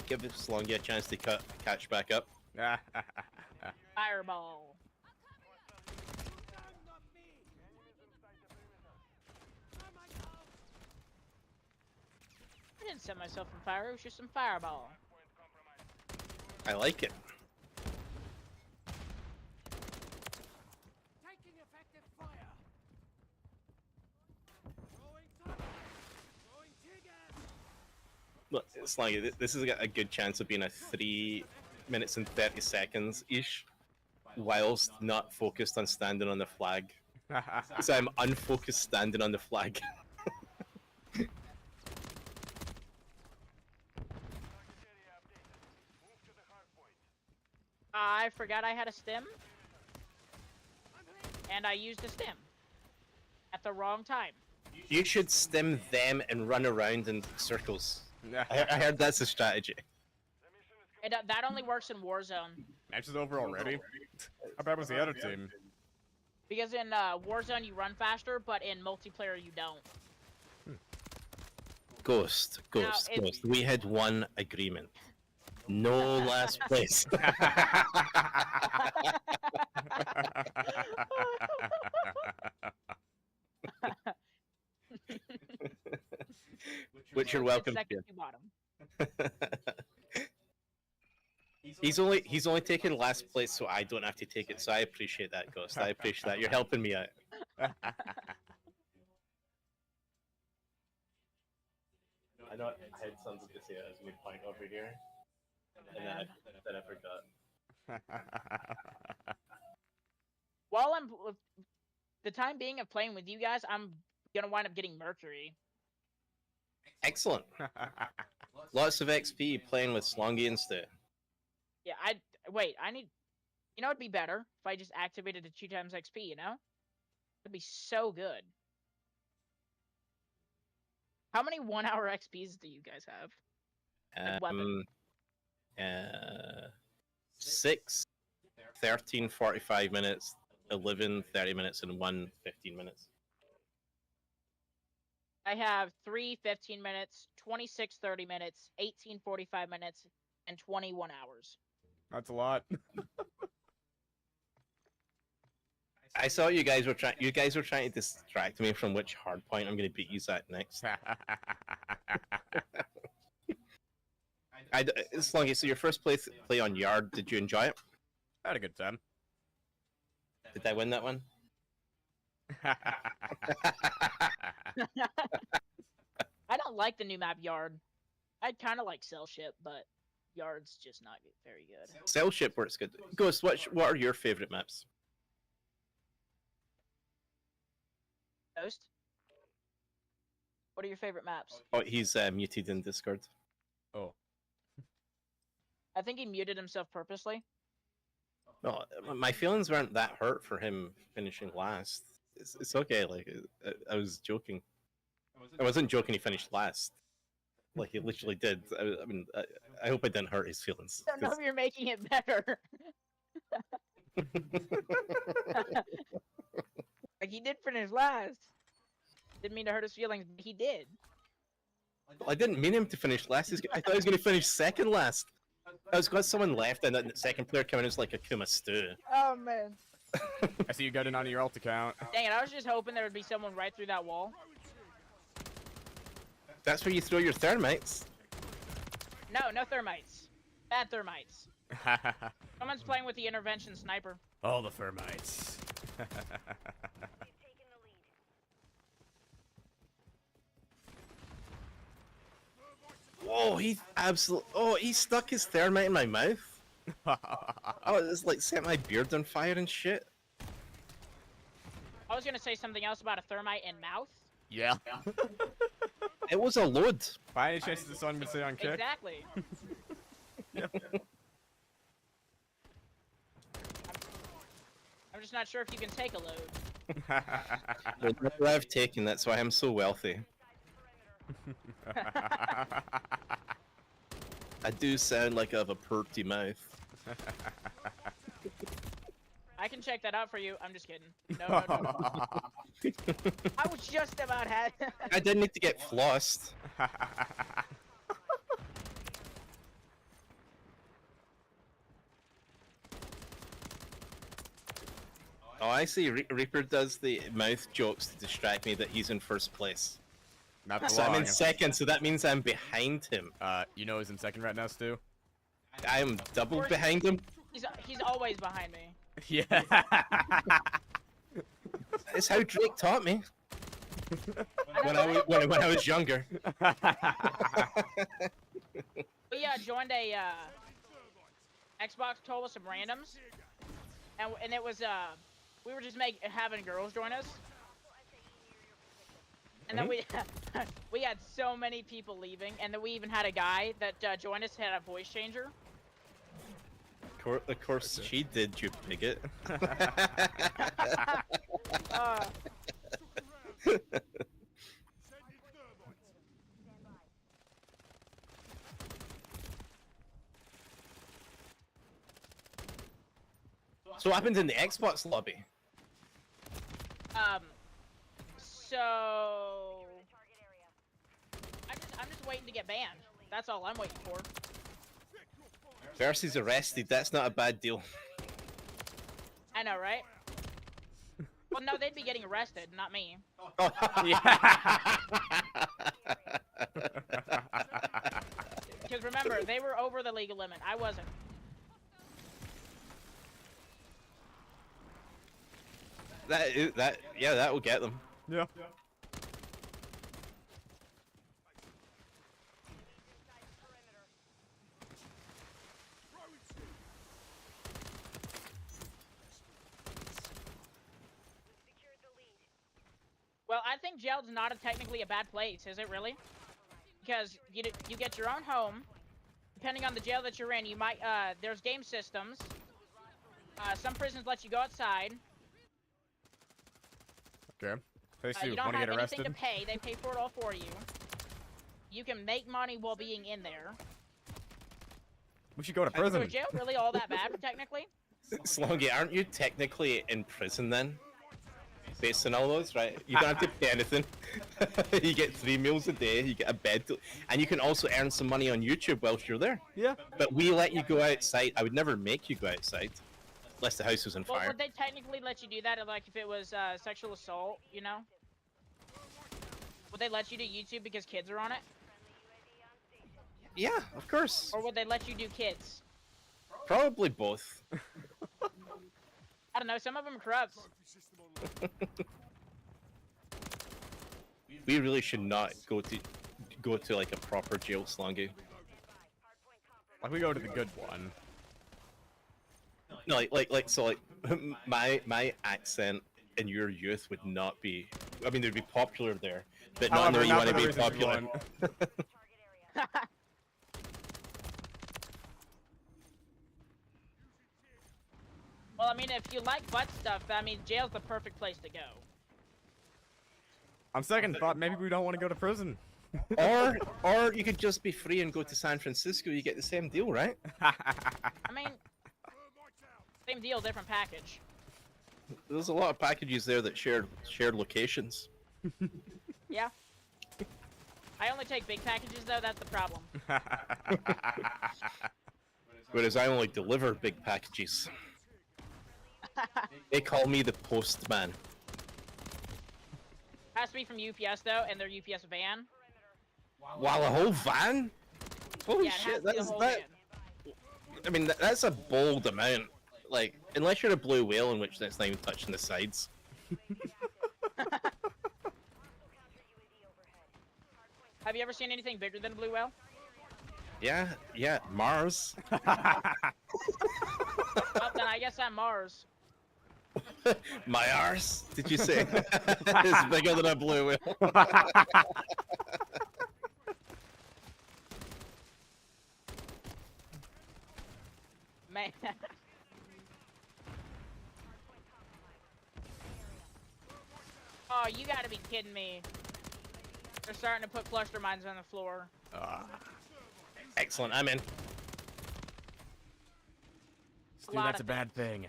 Give Slongy a chance to catch back up. Fireball. I didn't set myself on fire, it was just some fireball. I like it. Look, Slongy, this is a good chance of being a 3 minutes and 30 seconds ish, whilst not focused on standing on the flag. So I'm unfocused standing on the flag. I forgot I had a stim. And I used a stim. At the wrong time. You should stim them and run around in circles. I heard that's a strategy. That only works in Warzone. Match is over already? How bad was the other team? Because in Warzone you run faster, but in multiplayer you don't. Ghost. if- We had one agreement. No last place. Which you're welcome Second to. to bottom. He's only taking last place, so I don't have to take it. So I appreciate that, Ghost. I appreciate that. You're helping me out. I know I had something to say as a good point over here, and then I forgot. While the time being of playing with you guys, I'm gonna wind up getting Mercury. Excellent. Lots of XP playing with Slongy and Stu. Yeah, I need. You know, it'd be better if I just activated the 2 times XP. You know, it'd be so good. How many 1-hour XPs do you guys have? Like weapon. 6, 13, 45 minutes, 11, 30 minutes, and 1, 15 minutes. I have 3 15 minutes, 26 30 minutes, 18 45 minutes, and 21 hours. That's a lot. I saw you guys were trying. You guys were trying to distract me from which hard point I'm going to beat you at next. Slongy, so your first play on Yard, did you enjoy it? I had a good time. Did I win that one? I don't like the new map Yard. I'd kind of like Cell Ship, but Yard's just not very good. Cell Ship works good. Ghost, what are your favorite maps? Ghost? What are your favorite maps? Oh, he's muted in Discord. Oh. I think he muted himself purposely. No, my feelings weren't that hurt for him finishing last. It's okay. Like I was joking. I wasn't joking. He finished last. Like he literally did. I mean, I hope I didn't hurt his feelings. I don't know if you're making it better. Like, he did finish last. Didn't mean to hurt his feelings, but he did. I didn't mean him to finish last. I thought he was going to finish second last. I was glad someone left and the second player came in as like a Kuma stew. Oh, man. I see you got in on your alt account. Dang it, I was just hoping there would be someone right through that wall. That's where you throw your thermites. No, no thermites. Bad thermites. Someone's playing with the intervention sniper. All the thermites. Whoa, he absolutely. Oh, he stuck his thermite in my mouth. Oh, it's like set my beard on fire and shit. I was gonna say something else about a thermite in mouth. Yeah. It was a load. By any chance, the song would say on kick? Exactly. I'm just not sure if you can take a load. Whatever I've taken, that's why I'm so wealthy. I do sound like I have a purty mouth. I can check that out for you. I'm just kidding. No. I was just about had. I didn't need to get flossed. Oh, I see. Reaper does the mouth jokes to distract me that he's in first place. Not for So I'm long. in second, so that means I'm behind him. You know who's in second right now, Stu? I'm double behind him. He's always behind me. Yeah. It's how Drake taught me when I was younger. We joined a Xbox call with some randoms, and it was we were just having girls join us, and then we had so many people leaving, and then we even had a guy that joined us had a voice changer. Of course she did, you bigot. So what happened in the Xbox lobby? So I'm just waiting to get banned. That's all I'm waiting for. Versus arrested, that's not a bad deal. I know, right? Well, no, they'd be getting arrested, not me. Because remember, they were over the legal limit. I wasn't. That will get them. Yeah. Well, I think jail's not technically a bad place, is it really? Because you get your own home. Depending on the jail that you're in, you might there's game systems. Some prisons let you go outside. Okay. Hey, Stu, You don't want to have get anything arrested? to pay. They pay for it all for you. You can make money while being in there. We should go to So prison. is jail really all that bad, technically? Slongy, aren't you technically in prison then? Based on all those, right? You don't have to pay anything. You get 3 meals a day, you get a bed, and you can also earn some money on YouTube whilst you're there. Yeah. But we let you go outside. I would never make you go outside, unless the house was on Well, fire. would they technically let you do that, like if it was sexual assault, you know? Would they let you do YouTube because kids are on it? Yeah, of course. Or would they let you do kids? Probably both. I don't know, some of them are corrupt. We really should not go to like a proper jail, Slongy. Like, we go to the good one. No, so my accent in your youth would not be. I mean, they'd be popular there, but not However, where you want for to the be reasons you popular. want. Well, I mean, if you like butt stuff, I mean, jail's the perfect place to go. On second thought, maybe we don't want to go to prison. or you could just be free and go to San Francisco. You get the same deal, right? I mean, same deal, different package. There's a lot of packages there that shared locations. Yeah. I only take big packages though. That's the problem. Whereas I only deliver big packages. They call me the postman. Has to be from UPS though, and their UPS van. Wow, a whole van? Holy Yeah, it has shit, to be that the is whole that. van. I mean, that's a bold amount. Like, unless you're a blue whale, in which that's not even touching the sides. Have you ever seen anything bigger than a blue whale? Yeah, Mars. Well, then I guess I'm Mars. My arse, did you say? It's bigger than a blue whale. Man. Oh, you gotta be kidding me. They're starting to put cluster mines on the floor. Excellent, I'm in. Stu, lot that's a of bad thing.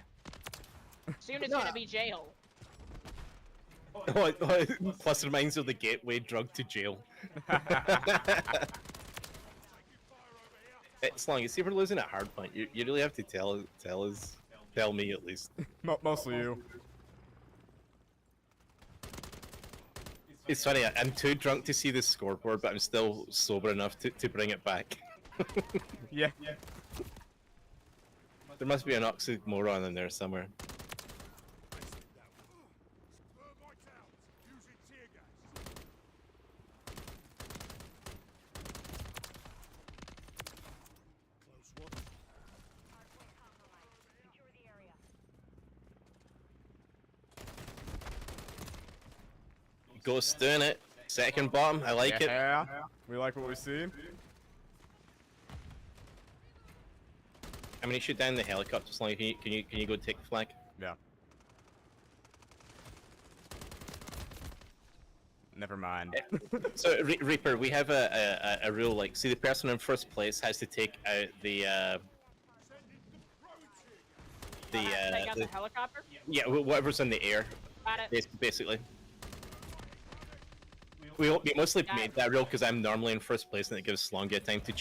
Soon it's gonna be jail. Cluster mines are the gateway drug to jail. It's long. You see, if we're losing at hardpoint, you really have to tell me at least. Mostly you. It's funny. I'm too drunk to see the scoreboard, but I'm still sober enough to bring it back. Yeah. There must be an oxymoron in there somewhere. Ghost doing it. Second bomb. I like it. Yeah. We like what we see. I'm gonna shoot down the helicopter. As long as can you go take the flag? Yeah. Never mind. So Reaper, we have a rule like, see, the person in first place has to take out Take out the helicopter? yeah, whatever's in the air, Got it. basically. We mostly made that rule because I'm normally in first place and it gives Slonga time to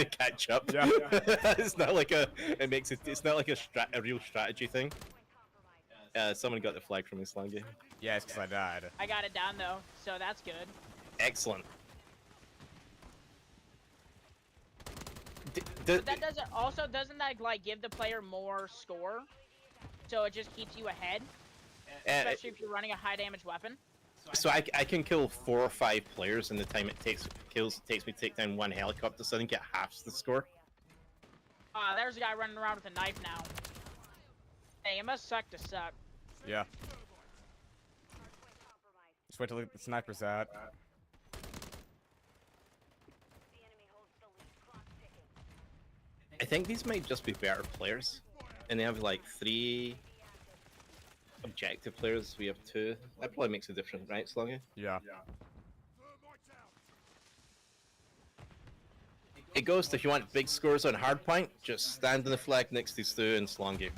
catch up. Yeah. It's not like it's not like a real strategy thing. Someone got the flag from me, Slonga. Yeah, it's because I died. I got it down though, so that's good. Excellent. But that doesn't that like give the player more score? So it just keeps you ahead, especially if you're running a high damage weapon. So I can kill 4 or 5 players in the time it takes me to take down 1 helicopter, so I think it halves the score. There's a guy running around with a knife now. Hey, it must suck to suck. Yeah. Just wait till the sniper's out. I think these might just be better players, and they have like 3 objective players. We have 2. That probably makes a difference, right, Slongy? Yeah. It goes to, if you want big scores on hardpoint, just stand on the flag next to Stu and Slongy.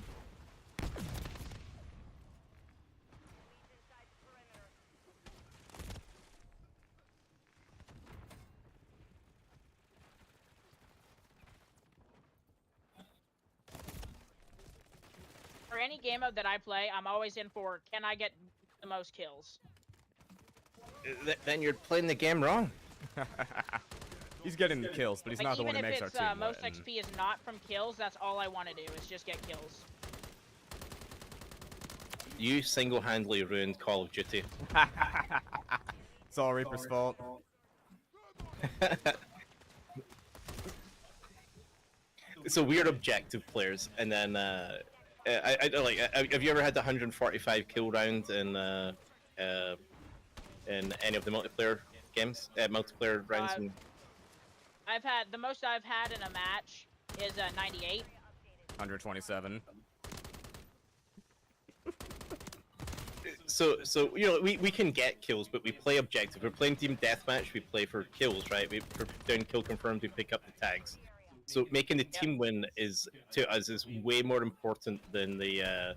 For any game mode that I play, I'm always in for, can I get the most kills? Then you're playing the game wrong. He's getting the kills, but he's Like, not the one even who if makes it's our team most win. XP is not from kills, that's all I want to do, is just get kills. You single-handedly ruined Call of Duty. It's all Reaper's fault. So we're objective players, and then I like. Have you ever had the 145 kill round in any of the multiplayer games, multiplayer rounds? I've had the most I've had in a match is 98. 127. So you know, we can get kills, but we play objective. We're playing team deathmatch. We play for kills, right? For down kill confirmed, we pick up the tags. So making the team win is to us is way more important than the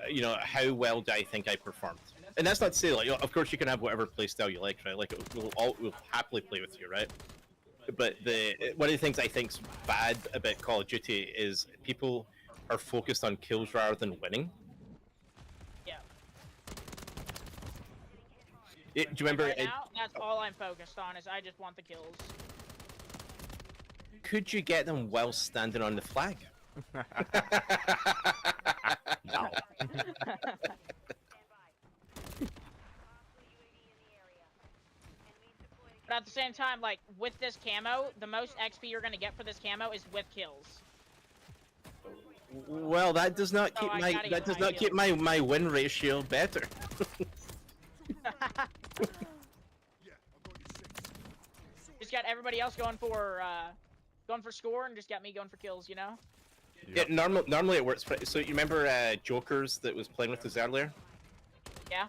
you know, how well do I think I performed? And that's not to say, like, you know, of course you can have whatever playstyle you like, right? Like, we'll happily play with you, right? But one of the things I think's bad about Call of Duty is people are focused on kills rather than winning. Yeah. Do you remember? Right now, that's all I'm focused on. Is I just want the kills. Could you get them while standing on the flag? No. But at the same time, like, with this camo, the most XP you're gonna get for this camo is with kills. Well, that does not keep my win ratio better. Just got everybody else going for score, and just got me going for kills. You know? Yeah, normally it works. So you remember Jokers that was playing with us earlier? Yeah.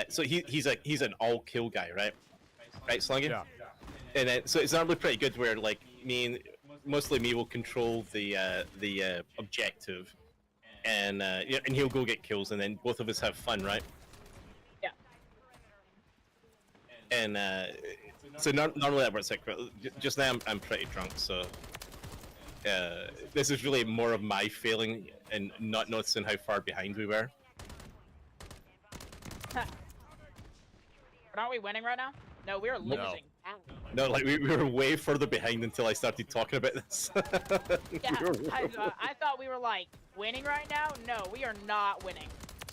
So he's an all kill guy, right? Right, Slungy? Yeah. And so it's normally pretty good where like mostly me will control the objective, and yeah, and he'll go get kills, and then both of us have fun, right? Yeah. And so normally that works. Like, just now I'm pretty drunk, so this is really more of my failing and not noticing how far behind we were. But aren't we winning right now? No, we're losing. No, like we were way further behind until I started talking about this. Yeah, I thought we were like winning right now. No, we are not winning.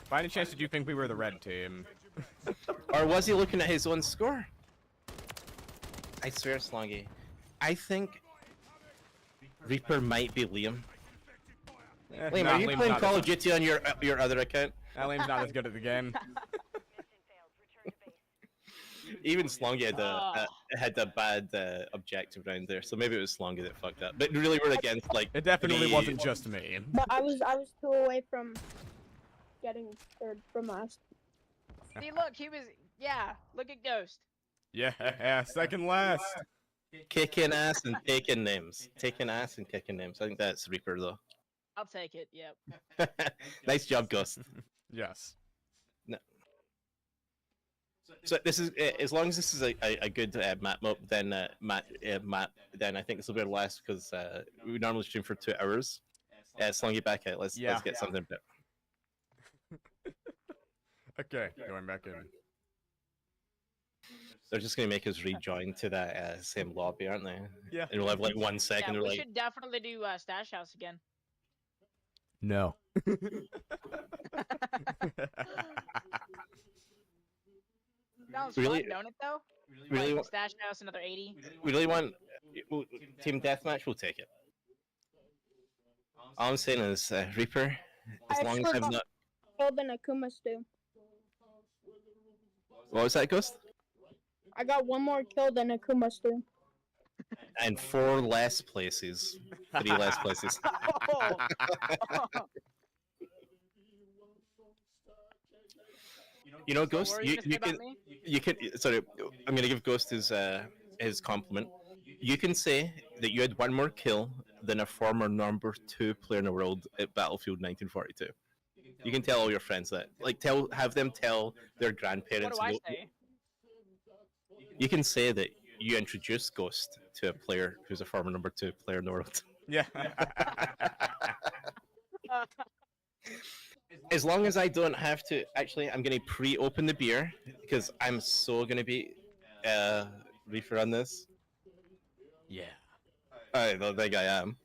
By any chance, did you think we were the red team? Or was he looking at his own score? I swear, Slongy. I think Reaper might be Liam. Liam, Nah, are you Liam's playing not Call as- of Duty on your other account? Liam's not as good at the game. Even Slongy had a bad objective round there, so maybe it was Slongy that fucked up. But really, we're against like. It definitely the- wasn't just me. But I was 2 away from getting third from last. See, look, he was. Yeah, look at Ghost. Yeah, second last. Kicking ass and taking names. Taking ass and kicking names. I think that's Reaper though. I'll take it. Yep. Nice job, Ghost. Yes. So this is as long as this is a good map up, then then I think this will be our last because we normally stream for 2 hours. Slungy back out. Let's get something better. Okay, going back in. They're just gonna make us rejoin to that same lobby, aren't they? Yeah. And we'll have like 1 second. Yeah, They're we like, should definitely do Stash House again. No. Sounds Really- fun, don't it though? really, Like, Stash House, another 80. we really want team deathmatch. We'll take it. All I'm saying is Reaper. As I long as I'm forgot- not. Killed an Akuma stew. What was that, Ghost? I got 1 more kill than Akuma stew. And 4 less places. 3 less places. You know, Ghost, What were you gonna say you about can me? you can. Sorry, I'm gonna give Ghost his compliment. You can say that you had 1 more kill than a former number 2 player in the world at Battlefield 1942. You can tell all your friends that. Like, have them tell their What grandparents. do I say? You can say that you introduced Ghost to a player who's a former number 2 player in the world. Yeah. As long as I don't have to, actually, I'm gonna pre-open the beer because I'm so gonna be Reaper on this. Yeah. I don't think I am.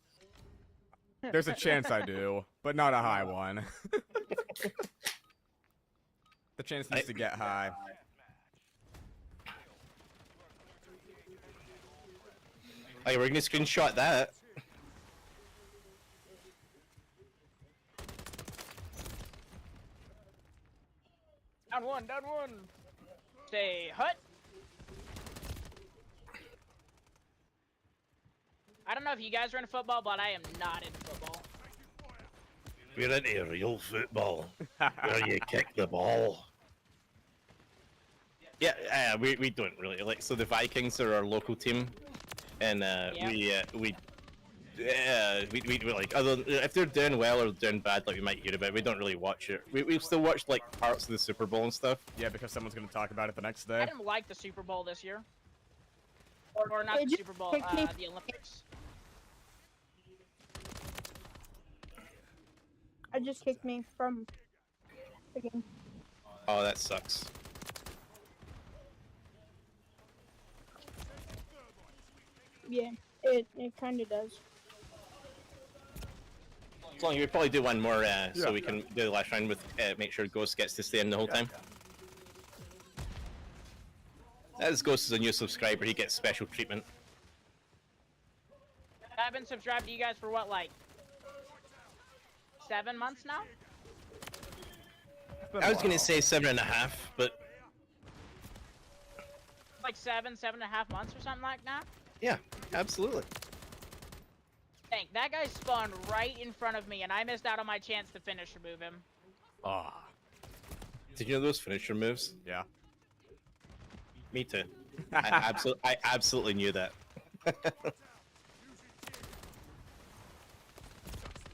There's a chance I do, but not a high one. The chance needs to get high. Hey, we're gonna screenshot that. Down one, down one. Say hut. I don't know if you guys are into football, but I am not into football. We're into real football, where you kick the ball. Yeah, we don't really like. So the Vikings are our local team, and Yeah, we like, other if they're doing well or doing bad, like we might hear about it, we don't really watch it. We still watch like parts of the Super Bowl and stuff. Yeah, because someone's gonna talk about it the next I day. didn't like the Super Bowl this year. Or not Hey, the just Super Bowl, pick me- the Olympics. I just kicked me from the game. Oh, that sucks. Yeah, it kind of does. As long as we probably do one more, Yeah. so we can do the last round with make sure Ghost gets to stay in the whole time. As Ghost is a new subscriber, he gets special treatment. I've been subscribed to you guys for what, like 7 months now? It's been a I was gonna while. say 7.5, but Like 7.5 months or something like that? yeah, absolutely. Dang, that guy spawned right in front of me and I missed out on my chance to finish remove him. Ah, Did you know those finisher moves? yeah. Me too. I absolutely knew that. You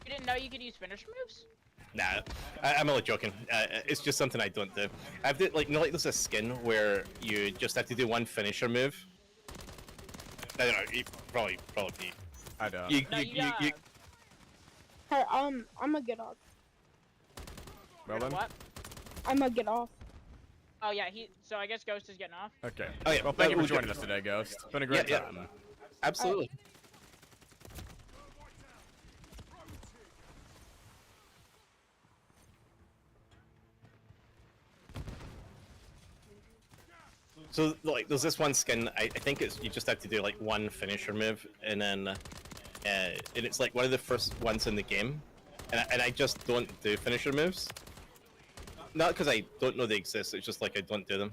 didn't know you could use finisher moves? Nah, I'm only joking. It's just something I don't do. I've did like, you know, like there's a skin where you just have to do one finisher move. I don't know. You probably. I don't. You, No, you, you, you, Hey, I'm gonna get off. Well then. What? I'm gonna get off. Oh yeah, so I guess Ghost is getting off. Okay. Oh, yeah. Well, thank you for We'll joining get- us today, Ghost. It's been a great Yeah, time. absolutely. So like, there's this one skin. I think it's you just have to do like one finisher move, and then and it's like one of the first ones in the game, and I just don't do finisher moves. Not because I don't know they exist. It's just like I don't do them.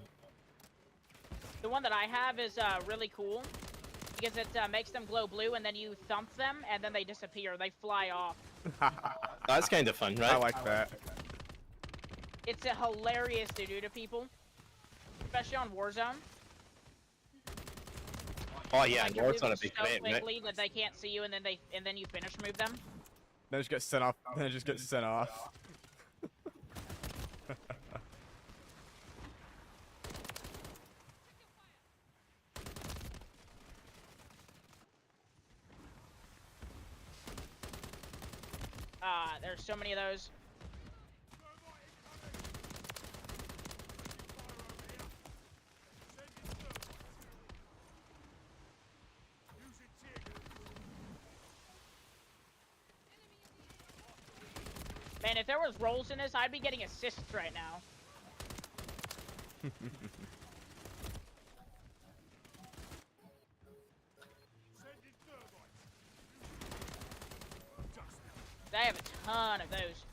The one that I have is really cool because it makes them glow blue and then you thump them and then they disappear. They fly off. That's kind of fun, right? I like that. It's hilarious to do to people, especially on Warzone. Oh yeah, Like, and you're War's on a moving big so event, right? quickly that they can't see you and then you finish move them. Then it just gets sent off. Then it just gets sent off. There's so many of those. Man, if there was rolls in this, I'd be getting assists right now. I have a ton of those.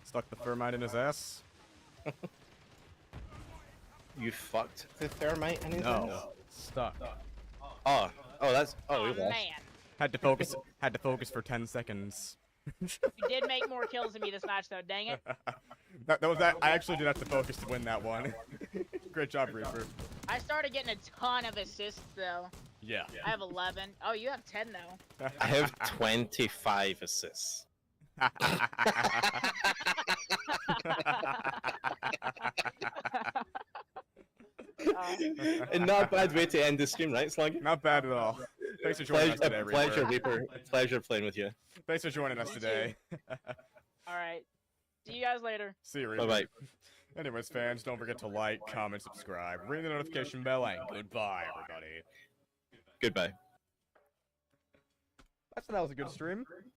Stuck the thermite in his ass. You fucked the thermite in his ass? No. Stuck. Oh, that's we Oh lost. man, Had to focus. Had to focus for 10 seconds. you did make more kills than me this match though, dang it. That was that. I actually did have to focus to win that one. Great job, Reaper. I started getting a ton of assists though. Yeah. I have 11. Oh, you have 10 though. I have 25 assists. And not a bad way to end the stream, right, Sluggy? Not bad at all. Thanks for joining us today, Pleasure, Reaper. Reaper. Pleasure playing with you. Thanks for joining us today. Alright. See you guys later. See you, Reaper. Bye bye. Anyways, fans, don't forget to like, comment, subscribe, ring the notification bell, and goodbye, everybody. Goodbye. That was a good stream.